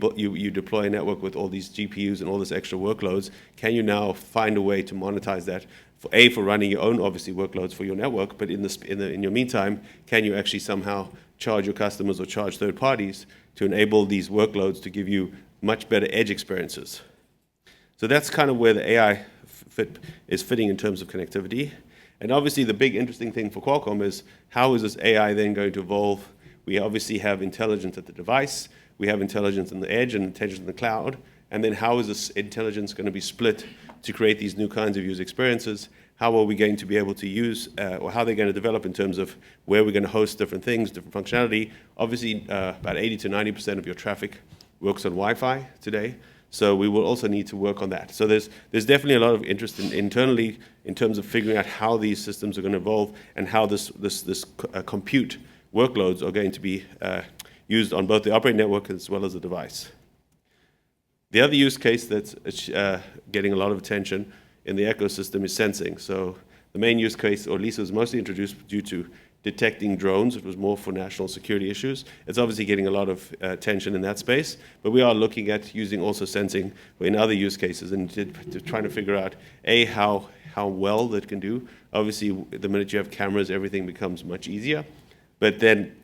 deploy a network with all these GPUs and all this extra workloads. Can you now find a way to monetize that? For running your own, obviously, workloads for your network, but in your meantime, can you actually somehow charge your customers or charge third parties to enable these workloads to give you much better edge experiences? So that's kind of where the AI is fitting in terms of connectivity. And obviously the big interesting thing for Qualcomm is how is this AI then going to evolve? We obviously have intelligence at the device, we have intelligence in the edge and intelligence in the cloud, and then how is this intelligence going to be split to create these new kinds of user experiences? How are we going to be able to use, or how they're going to develop in terms of where we're going to host different things, different functionality? Obviously, about 80 to 90% of your traffic works on Wi-Fi today. So we will also need to work on that. So there's definitely a lot of interest internally in terms of figuring out how these systems are going to evolve and how this compute workloads are going to be used on both the operating network as well as the device. The other use case that's getting a lot of attention in the ecosystem is sensing. So the main use case, or Elisa was mostly introduced due to detecting drones. It was more for national security issues. It's obviously getting a lot of attention in that space, but we are looking at using also sensing in other use cases and to trying to figure out, A, how well that can do. Obviously, the minute you have cameras, everything becomes much easier. But then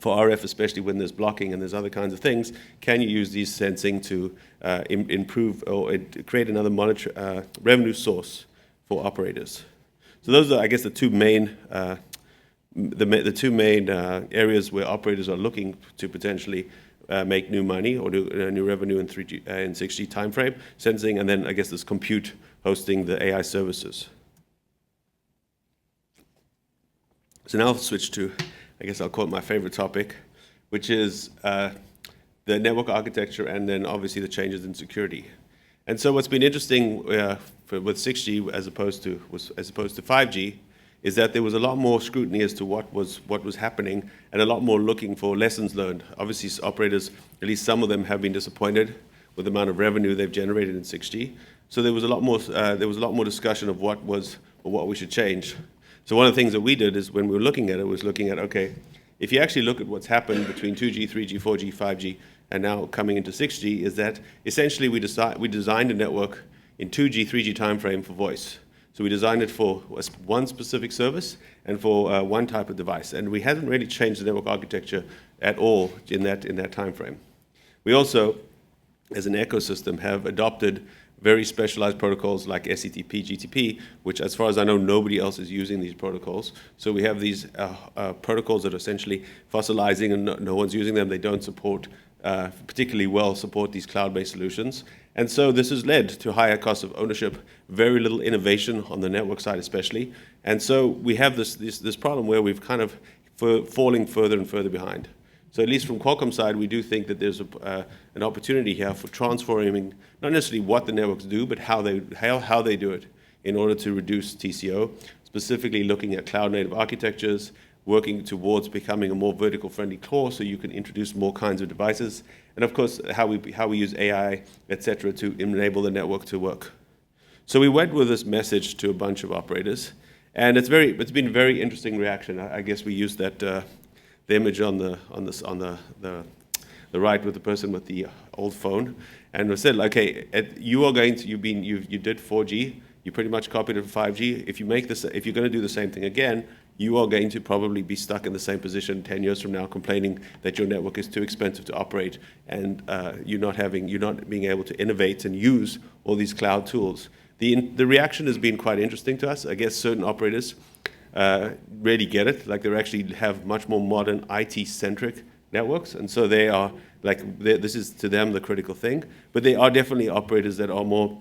for RF, especially when there's blocking and there's other kinds of things, can you use these sensing to improve or create another revenue source for operators? So those are, I guess, the two main areas where operators are looking to potentially make new money or do new revenue in 3G and 6G timeframe, sensing, and then I guess this compute hosting the AI services. So now I'll switch to, I guess I'll call it my favorite topic, which is the network architecture and then obviously the changes in security. And so what's been interesting with 6G as opposed to 5G is that there was a lot more scrutiny as to what was happening and a lot more looking for lessons learned. Obviously, operators, at least some of them, have been disappointed with the amount of revenue they've generated in 6G. So there was a lot more discussion of what we should change. So one of the things that we did is when we were looking at it was looking at, okay, if you actually look at what's happened between 2G, 3G, 4G, 5G, and now coming into 6G, is that essentially we designed a network in 2G, 3G timeframe for voice. So we designed it for one specific service and for one type of device. And we hadn't really changed the network architecture at all in that time frame. We also, as an ecosystem, have adopted very specialized protocols like SCTP, GTP, which as far as I know, nobody else is using these protocols. So we have these protocols that are essentially fossilizing and no one's using them. They don't support, particularly well support these cloud-based solutions. And so this has led to higher costs of ownership, very little innovation on the network side especially. And so we have this problem where we've kind of falling further and further behind. So at least from Qualcomm side, we do think that there's an opportunity here for transforming not necessarily what the networks do, but how they do it in order to reduce TCO, specifically looking at cloud-native architectures, working towards becoming a more vertical-friendly core so you can introduce more kinds of devices, and of course, how we use AI, et cetera, to enable the network to work. So we went with this message to a bunch of operators, and it's been a very interesting reaction. I guess we used that the image on the right with the person with the old phone, and we said, okay, you did 4G, you pretty much copied it for 5G. If you're going to do the same thing again, you are going to probably be stuck in the same position 10 years from now, complaining that your network is too expensive to operate and you're not being able to innovate and use all these cloud tools. The reaction has been quite interesting to us. I guess certain operators really get it, like they actually have much more modern IT-centric networks, and so they are this is to them the critical thing. But they are definitely operators that are more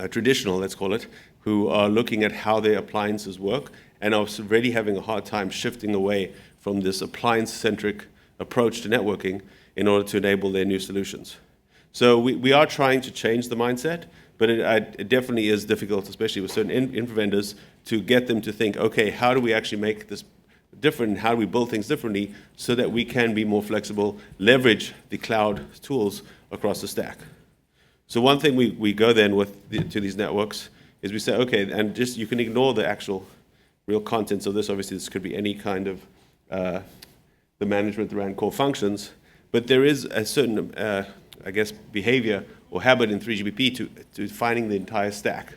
traditional, let's call it, who are looking at how their appliances work and are really having a hard time shifting away from this appliance-centric approach to networking in order to enable their new solutions. So we are trying to change the mindset, but it definitely is difficult, especially with certain infra vendors, to get them to think, okay, how do we actually make this different? How do we build things differently so that we can be more flexible, leverage the cloud tools across the stack? So one thing we go then to these networks is we say, okay, and just you can ignore the actual real contents of this. Obviously, this could be any kind of the management around core functions, but there is a certain, I guess, behavior or habit in 3GPP to finding the entire stack.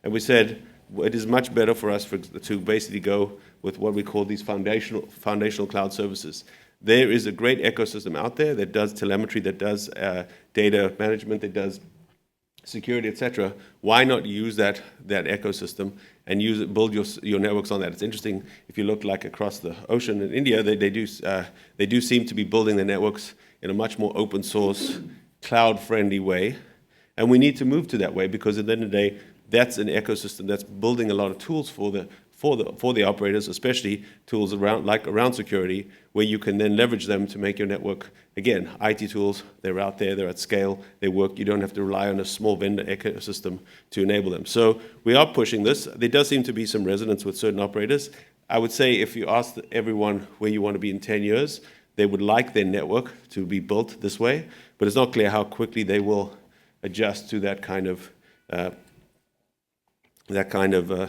And we said, it is much better for us to basically go with what we call these foundational cloud services. There is a great ecosystem out there that does telemetry, that does data management, that does security, et cetera. Why not use that ecosystem and build your networks on that? It's interesting, if you look like across the ocean in India, they do seem to be building their networks in a much more open source, cloud-friendly way. And we need to move to that way because at the end of the day, that's an ecosystem that's building a lot of tools for the operators, especially tools around security, where you can then leverage them to make your network, again, IT tools, they're out there, they're at scale, they work, you don't have to rely on a small vendor ecosystem to enable them. So we are pushing this. There does seem to be some resonance with certain operators. I would say if you ask everyone where you want to be in 10 years, they would like their network to be built this way, but it's not clear how quickly they will adjust to that kind of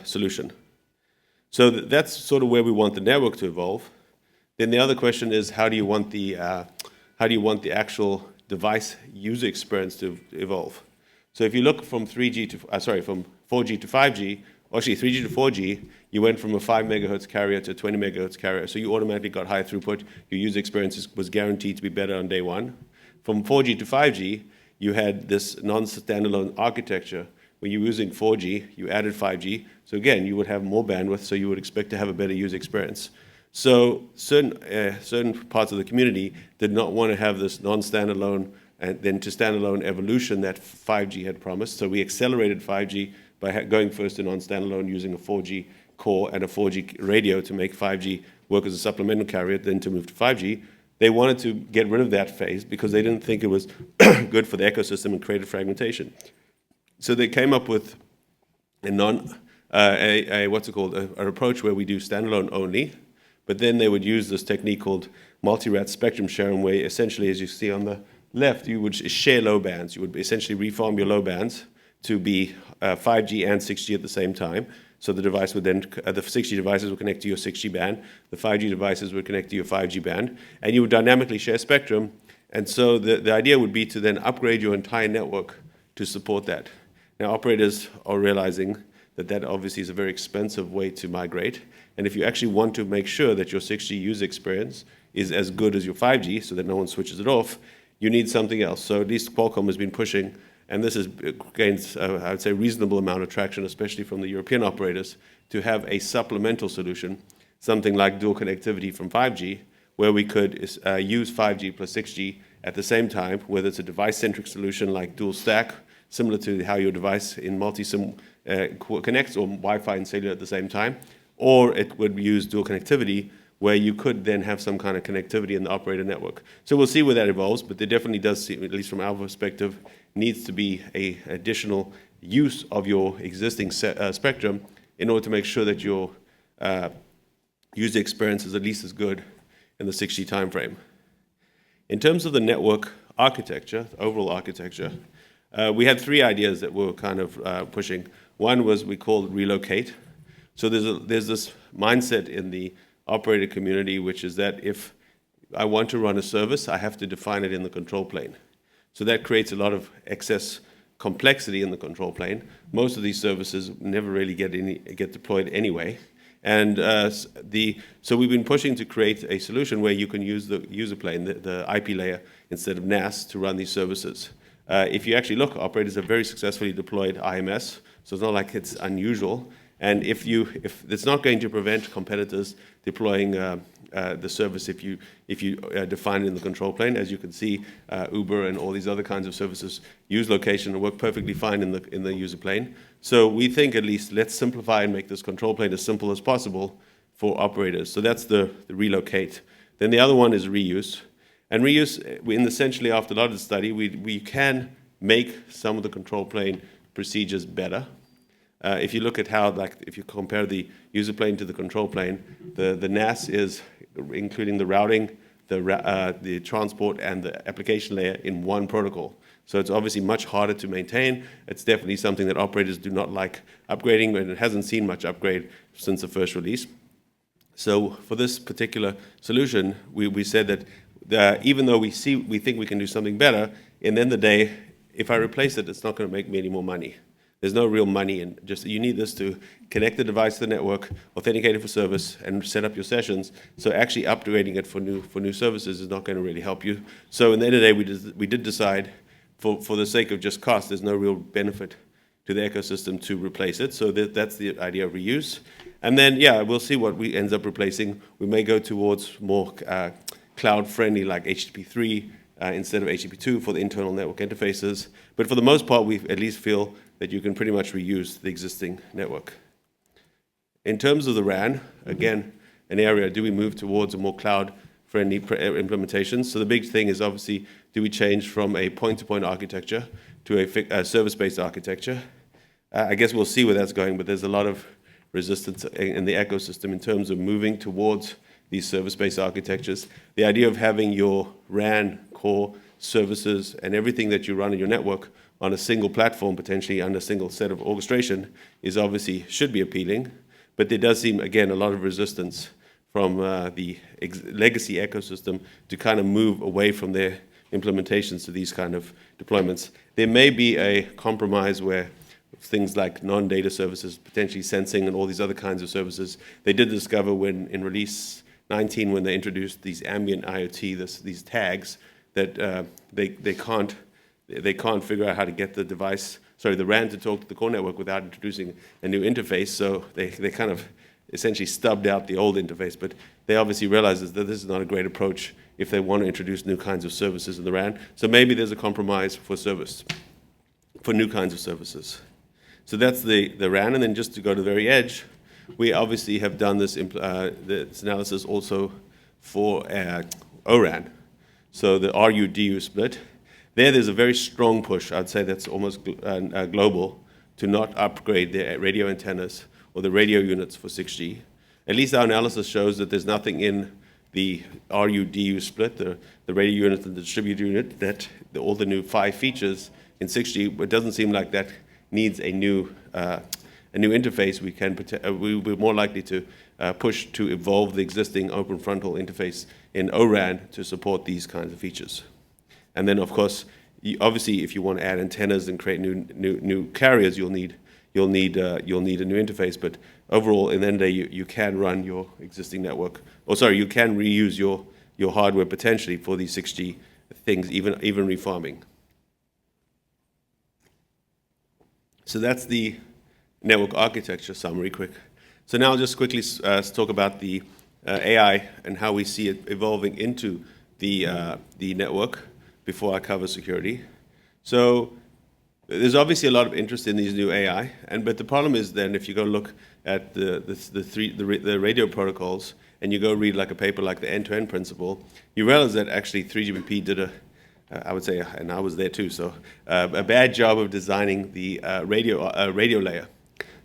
solution. So that's sort of where we want the network to evolve. Then the other question is, how do you want the actual device user experience to evolve? So if you look from 3G to from 4G to 5G, or actually 3G to 4G, you went from a 5 megahertz carrier to a 20 megahertz carrier. So you automatically got high throughput. Your user experience was guaranteed to be better on day one. From 4G to 5G, you had this non-standalone architecture where you were using 4G, you added 5G. So again, you would have more bandwidth, so you would expect to have a better user experience. So certain parts of the community did not want to have this non-standalone and then to standalone evolution that 5G had promised. So we accelerated 5G by going first to non-standalone using a 4G core and a 4G radio to make 5G work as a supplemental carrier, then to move to 5G. They wanted to get rid of that phase because they didn't think it was good for the ecosystem and created fragmentation. So they came up with an approach where we do standalone only, but then they would use this technique called multi-rat spectrum sharing, where essentially, as you see on the left, you would share low bands. You would essentially reform your low bands to be 5G and 6G at the same time. So the device would then, the 6G devices would connect to your 6G band, the 5G devices would connect to your 5G band, and you would dynamically share spectrum. And so the idea would be to then upgrade your entire network to support that. Now, operators are realizing that that obviously is a very expensive way to migrate. And if you actually want to make sure that your 6G user experience is as good as your 5G so that no one switches it off, you need something else. So at least Qualcomm has been pushing, and this has gained, I would say, reasonable amount of traction, especially from the European operators, to have a supplemental solution, something like dual connectivity from 5G, where we could use 5G plus 6G at the same time, whether it's a device-centric solution like dual stack, similar to how your device in multi-SIM connects, or Wi-Fi and cellular at the same time, or it would use dual connectivity, where you could then have some kind of connectivity in the operator network. So we'll see where that evolves, but there definitely does seem, at least from our perspective, needs to be an additional use of your existing spectrum in order to make sure that your user experience is at least as good in the 6G timeframe. In terms of the network architecture, overall architecture, we had three ideas that we were kind of pushing. One was we called relocate. So there's this mindset in the operator community, which is that if I want to run a service, I have to define it in the control plane. So that creates a lot of excess complexity in the control plane. Most of these services never really get deployed anyway. And so we've been pushing to create a solution where you can use the user plane, the IP layer, instead of NAS to run these services. If you actually look, operators have very successfully deployed IMS, so it's not like it's unusual. And if it's not going to prevent competitors deploying the service if you define it in the control plane. As you can see, Uber and all these other kinds of services use location and work perfectly fine in the user plane. So we think at least let's simplify and make this control plane as simple as possible for operators. So that's the relocate. Then the other one is reuse. And reuse, essentially after a lot of the study, we can make some of the control plane procedures better. If you look at how, if you compare the user plane to the control plane, the NAS is including the routing, the transport, and the application layer in one protocol. So it's obviously much harder to maintain. It's definitely something that operators do not like upgrading, and it hasn't seen much upgrade since the first release. So for this particular solution, we said that even though we think we can do something better, in the end of the day, if I replace it, it's not going to make me any more money. There's no real money in just, you need this to connect the device to the network, authenticate it for service, and set up your sessions. So actually upgrading it for new services is not going to really help you. So in the end of the day, we did decide, for the sake of just cost, there's no real benefit to the ecosystem to replace it. So that's the idea of reuse. And then, yeah, we'll see what we ends up replacing. We may go towards more cloud-friendly, like HTTP3 instead of HTTP2 for the internal network interfaces. But for the most part, we at least feel that you can pretty much reuse the existing network. In terms of the RAN, again, an area, do we move towards a more cloud-friendly implementation? So the big thing is obviously, do we change from a point-to-point architecture to a service-based architecture? I guess we'll see where that's going, but there's a lot of resistance in the ecosystem in terms of moving towards these service-based architectures. The idea of having your RAN core services and everything that you run in your network on a single platform, potentially on a single set of orchestration, is obviously should be appealing. But there does seem, again, a lot of resistance from the legacy ecosystem to kind of move away from their implementations to these kind of deployments. There may be a compromise where things like non-data services, potentially sensing and all these other kinds of services, they did discover when in release 19, when they introduced these ambient IoT, these tags, that they can't figure out how to get the RAN to talk to the core network without introducing a new interface. So they kind of essentially stubbed out the old interface. But they obviously realized that this is not a great approach if they want to introduce new kinds of services in the RAN. So maybe there's a compromise for new kinds of services. So that's the RAN. And then just to go to the very edge, we obviously have done this analysis also for ORAN. So the RU-DU split. There's a very strong push, I'd say that's almost global, to not upgrade the radio antennas or the radio units for 6G. At least our analysis shows that there's nothing in the RU-DU split, the radio unit and the distributed unit, that all the new 5 features in 6G, it doesn't seem like that needs a new interface. We're more likely to push to evolve the existing open frontal interface in ORAN to support these kinds of features. And then, of course, obviously, if you want to add antennas and create new carriers, you'll need a new interface. But overall, in the end of the day, you can run your existing network. You can reuse your hardware potentially for these 6G things, even refarming. So that's the network architecture summary, quick. So now I'll just quickly talk about the AI and how we see it evolving into the network before I cover security. So there's obviously a lot of interest in these new AI, but the problem is then if you go look at the radio protocols and you go read like a paper like the end-to-end principle, you realize that actually 3GPP did I would say, and I was there too, so a bad job of designing the radio layer.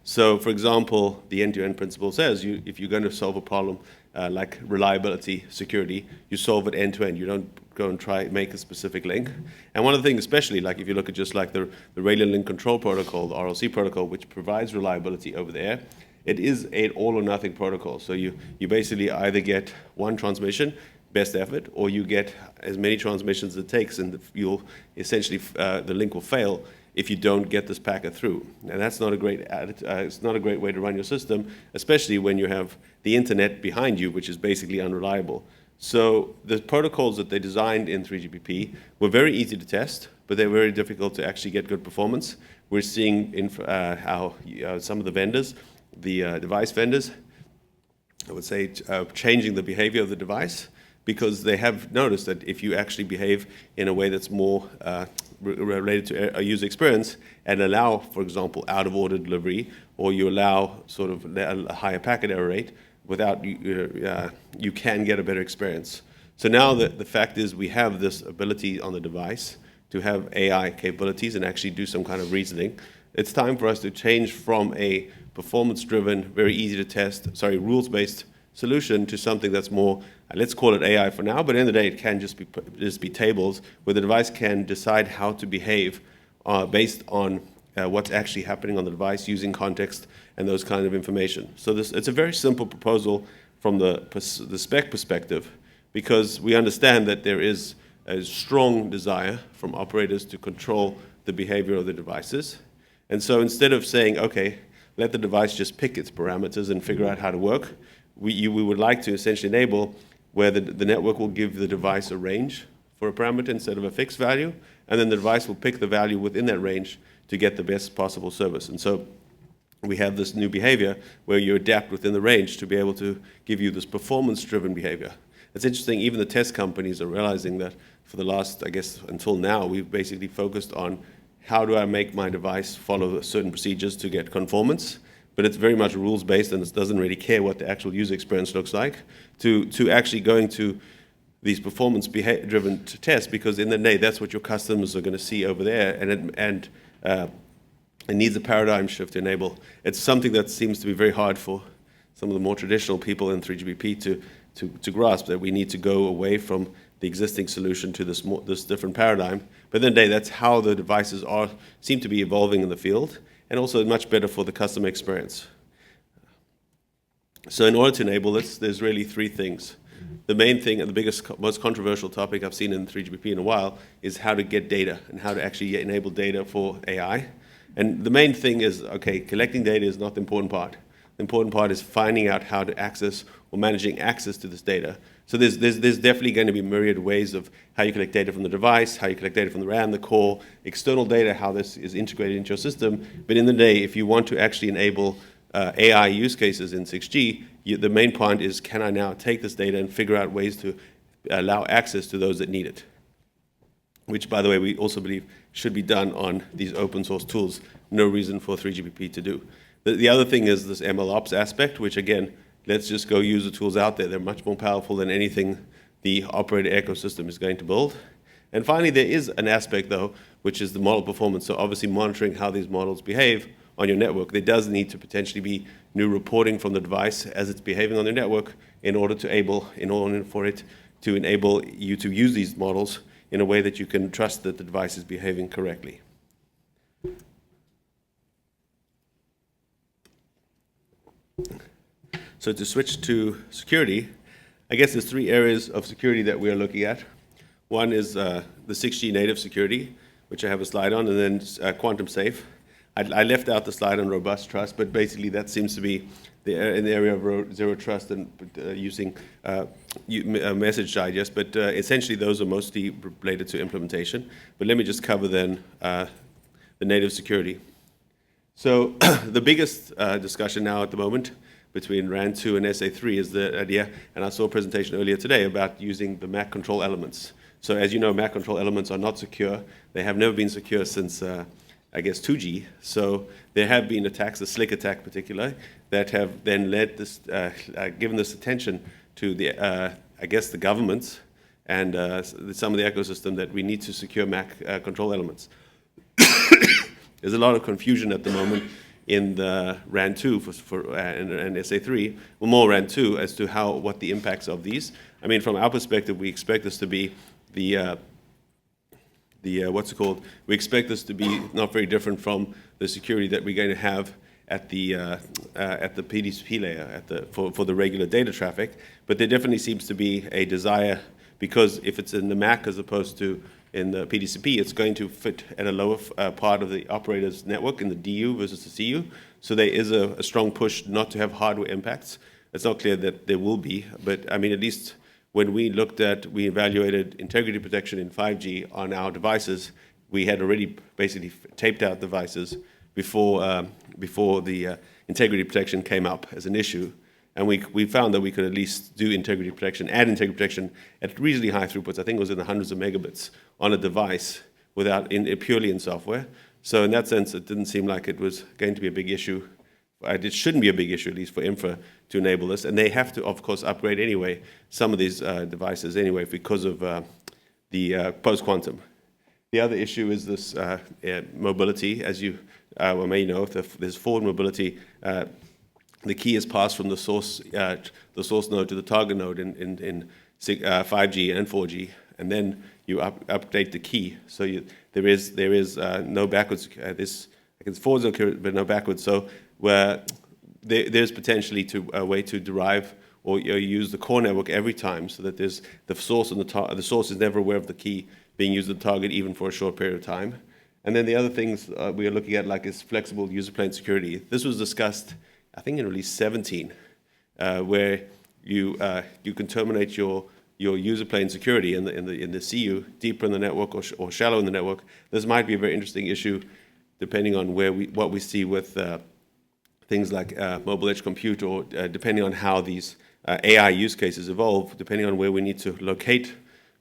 So, for example, the end-to-end principle says if you're going to solve a problem like reliability, security, you solve it end-to-end. You don't go and try make a specific link. And one of the things, especially like if you look at just like the radio link control protocol, the RLC protocol, which provides reliability over the air, it is an all-or-nothing protocol. So you basically either get one transmission, best effort, or you get as many transmissions as it takes, and you'll essentially the link will fail if you don't get this packet through. And that's not a great it's not a great way to run your system, especially when you have the internet behind you, which is basically unreliable. So the protocols that they designed in 3GPP were very easy to test, but they're very difficult to actually get good performance. We're seeing how some of the vendors, the device vendors, I would say, changing the behavior of the device, because they have noticed that if you actually behave in a way that's more related to a user experience and allow, for example, out-of-order delivery, or you allow sort of a higher packet error rate, you can get a better experience. So now the fact is we have this ability on the device to have AI capabilities and actually do some kind of reasoning. It's time for us to change from a performance-driven, very easy to test, rules-based solution to something that's more, let's call it AI for now, but at the end of the day, it can just be tables where the device can decide how to behave based on what's actually happening on the device using context and those kind of information. So it's a very simple proposal from the spec perspective, because we understand that there is a strong desire from operators to control the behavior of the devices. And so instead of saying, okay, let the device just pick its parameters and figure out how to work, we would like to essentially enable where the network will give the device a range for a parameter instead of a fixed value, and then the device will pick the value within that range to get the best possible service. And so we have this new behavior where you adapt within the range to be able to give you this performance-driven behavior. It's interesting, even the test companies are realizing that for the last, I guess, until now, we've basically focused on how do I make my device follow certain procedures to get conformance, but it's very much rules-based and it doesn't really care what the actual user experience looks like, to actually going to these performance-driven tests, because in the day, that's what your customers are going to see over there, and it needs a paradigm shift to enable. It's something that seems to be very hard for some of the more traditional people in 3GPP to grasp, that we need to go away from the existing solution to this different paradigm. But then that's how the devices seem to be evolving in the field, and also much better for the customer experience. So in order to enable this, there's really three things. The main thing and the biggest, most controversial topic I've seen in 3GPP in a while is how to get data and how to actually enable data for AI. And the main thing is, okay, collecting data is not the important part. The important part is finding out how to access or managing access to this data. So there's definitely going to be myriad ways of how you collect data from the device, how you collect data from the RAM, the core, external data, how this is integrated into your system. But in the day, if you want to actually enable AI use cases in 6G, the main point is, can I now take this data and figure out ways to allow access to those that need it? Which, by the way, we also believe should be done on these open source tools. No reason for 3GPP to do. The other thing is this MLOps aspect, which again, let's just go use the tools out there. They're much more powerful than anything the operator ecosystem is going to build. And finally, there is an aspect, though, which is the model performance. So obviously monitoring how these models behave on your network. There does need to potentially be new reporting from the device as it's behaving on your network in order for it to enable you to use these models in a way that you can trust that the device is behaving correctly. So to switch to security, I guess there's three areas of security that we are looking at. One is the 6G native security, which I have a slide on, and then quantum safe. I left out the slide on robust trust, but basically that seems to be in the area of zero trust and using message digest, but essentially those are mostly related to implementation. But let me just cover then the native security. So the biggest discussion now at the moment between RAN 2 and SA3 is the idea, and I saw a presentation earlier today about using the MAC control elements. So as you know, MAC control elements are not secure. They have never been secure since I guess 2G. So there have been attacks, the slick attack particularly, that have then led this, given this attention to the, I guess the governments and some of the ecosystem that we need to secure MAC control elements. There's a lot of confusion at the moment in the RAN 2 and SA3, well, more RAN 2 as to what the impacts of these. I mean, from our perspective, we expect this to be what's it called? We expect this to be not very different from the security that we're going to have at the PDCP layer for the regular data traffic. But there definitely seems to be a desire, because if it's in the MAC as opposed to in the PDCP, it's going to fit at a lower part of the operator's network in the DU versus the CU. So there is a strong push not to have hardware impacts. It's not clear that there will be, but I mean, at least when we evaluated integrity protection in 5G on our devices, we had already basically taped out devices before the integrity protection came up as an issue. And we found that we could at least do integrity protection, add integrity protection at reasonably high throughputs. I think it was in the hundreds of megabits on a device purely in software. So in that sense, it didn't seem like it was going to be a big issue. It shouldn't be a big issue, at least for infra, to enable this. And they have to, of course, upgrade anyway, some of these devices anyway, because of the post-quantum. The other issue is this mobility. As you may know, there's forward mobility. The key is passed from the source node to the target node in 5G and 4G, and then you update the key. So there is no backwards. It's forwards, but no backwards. So where there's potentially a way to derive or use the core network every time, so that there's the source and the source is never aware of the key being used at the target, even for a short period of time. And then the other things we are looking at, is flexible user plane security. This was discussed, I think, in release 17, where you can terminate your user plane security in the CU deeper in the network or shallow in the network. This might be a very interesting issue, depending on what we see with things like mobile edge compute, or depending on how these AI use cases evolve, depending on where we need to locate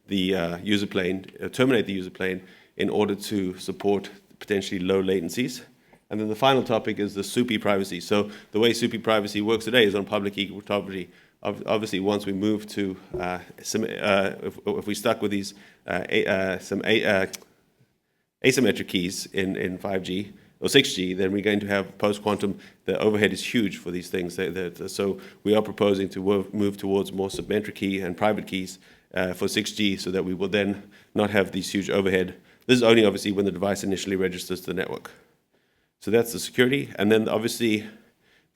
the user plane, terminate the user plane in order to support potentially low latencies. And then the final topic is the SUPI privacy. So the way SUPI privacy works today is on public equal property. Obviously, once we move to if we stuck with these some asymmetric keys in 5G or 6G, then we're going to have post-quantum. The overhead is huge for these things. So we are proposing to move towards more symmetric key and private keys for 6G, so that we will then not have these huge overhead. This is only obviously when the device initially registers to the network. So that's the security. And then obviously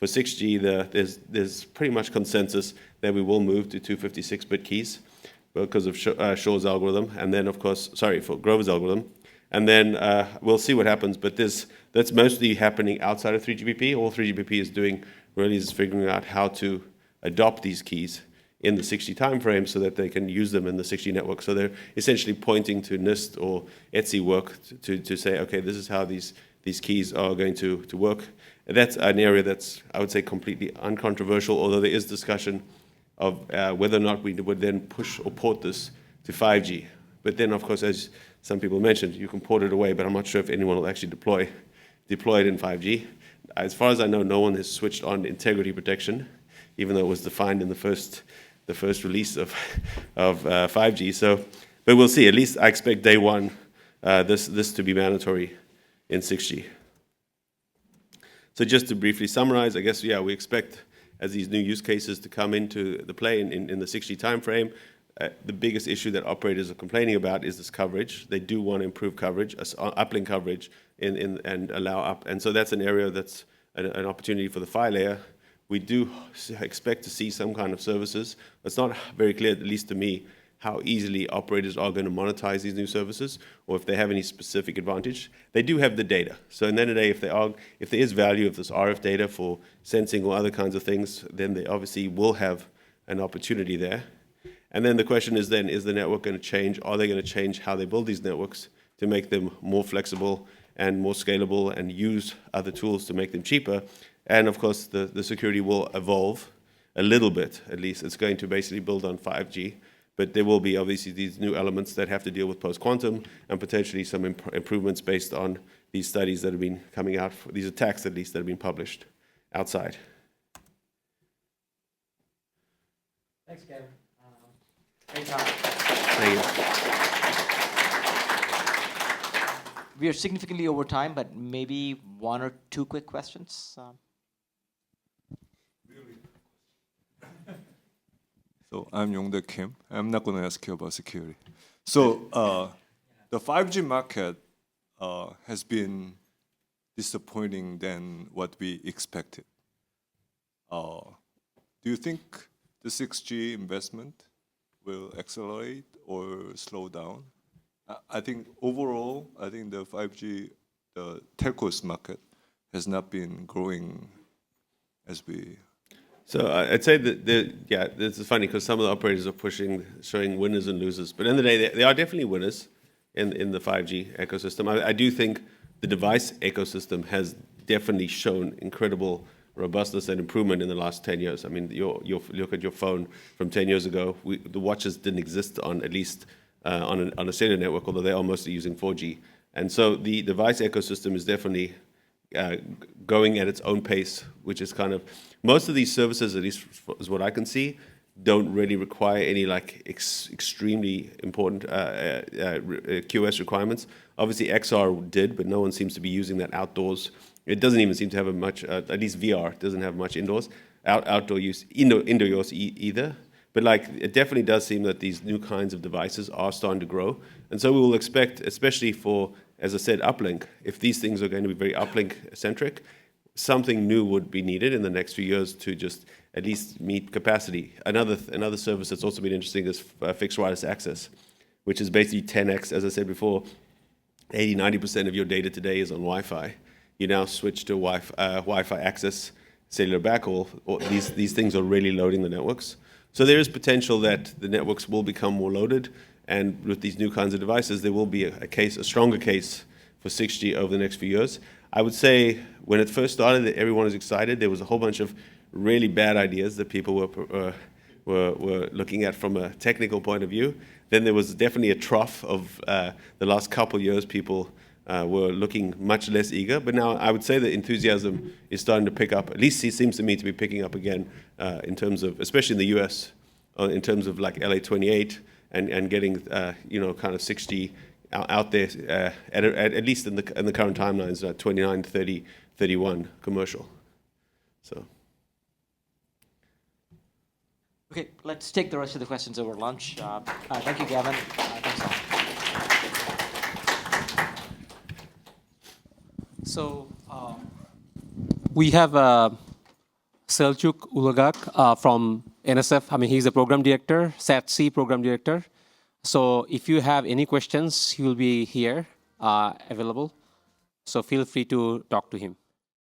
for 6G, there's pretty much consensus that we will move to 256-bit keys because of Shor's algorithm, and then, of course, for Grover's algorithm. And then we'll see what happens, but that's mostly happening outside of 3GPP. All 3GPP is doing really is figuring out how to adopt these keys in the 6G timeframe so that they can use them in the 6G network. So they're essentially pointing to NIST or ETSI work to say, okay, this is how these keys are going to work. And that's an area that's, I would say, completely uncontroversial, although there is discussion of whether or not we would then push or port this to 5G. But then, of course, as some people mentioned, you can port it away, but I'm not sure if anyone will actually deploy it in 5G. As far as I know, no one has switched on integrity protection, even though it was defined in the first release of 5G. So, but we'll see. At least I expect day one this to be mandatory in 6G. So just to briefly summarize, I guess, we expect as these new use cases to come into the play in the 6G timeframe. The biggest issue that operators are complaining about is this coverage. They do want to improve coverage, uplink coverage, and allow up. And so that's an area that's an opportunity for the PHY layer. We do expect to see some kind of services. It's not very clear, at least to me, how easily operators are going to monetize these new services, or if they have any specific advantage. They do have the data. So in the end of the day, if there is value of this RF data for sensing or other kinds of things, then they obviously will have an opportunity there. And then the question is then, is the network going to change? Are they going to change how they build these networks to make them more flexible and more scalable and use other tools to make them cheaper? And of course, the security will evolve a little bit, at least. It's going to basically build on 5G, but there will be obviously these new elements that have to deal with post-quantum and potentially some improvements based on these studies that have been coming out, these attacks at least that have been published outside. Thanks, Gavin. Great job. Thank you. We are significantly over time, but maybe one or two quick questions. So I'm Yongdae Kim. I'm not going to ask you about security. So the 5G market has been disappointing than what we expected. Do you think the 6G investment will accelerate or slow down? I think overall, the 5G, the telcos market has not been growing as we... So I'd say that, this is funny because some of the operators are showing winners and losers. But in the day, there are definitely winners in the 5G ecosystem. I do think the device ecosystem has definitely shown incredible robustness and improvement in the last 10 years. I mean, you look at your phone from 10 years ago, the watches didn't exist on at least on a cellular network, although they are mostly using 4G. And so the device ecosystem is definitely going at its own pace, which is kind of, most of these services, at least is what I can see, don't really require any extremely important QoS requirements. Obviously XR did, but no one seems to be using that outdoors. It doesn't even seem to have much, at least VR doesn't have much outdoor use, indoor use either. But it definitely does seem that these new kinds of devices are starting to grow. And so we will expect, especially for, as I said, uplink, if these things are going to be very uplink-centric, something new would be needed in the next few years to just at least meet capacity. Another service that's also been interesting is fixed wireless access, which is basically 10x, as I said before. 80-90% of your data today is on Wi-Fi. You now switch to Wi-Fi access, cellular backhaul. These things are really loading the networks. So there is potential that the networks will become more loaded, and with these new kinds of devices, there will be a stronger case for 6G over the next few years. I would say when it first started, everyone was excited. There was a whole bunch of really bad ideas that people were looking at from a technical point of view. Then there was definitely a trough of the last couple of years. People were looking much less eager. But now I would say that enthusiasm is starting to pick up. At least it seems to me to be picking up again in terms of, especially in the US, in terms of like LA28 and getting kind of 6G out there at least in the current timelines, 29, 30, 31 commercial. So. Okay, let's take the rest of the questions over lunch. Thank you, Gavin. Thanks all. So we have Selçuk Ulagak from NSF. I mean, he's a program director, SATC program director. So if you have any questions, he will be here available. So feel free to talk to him.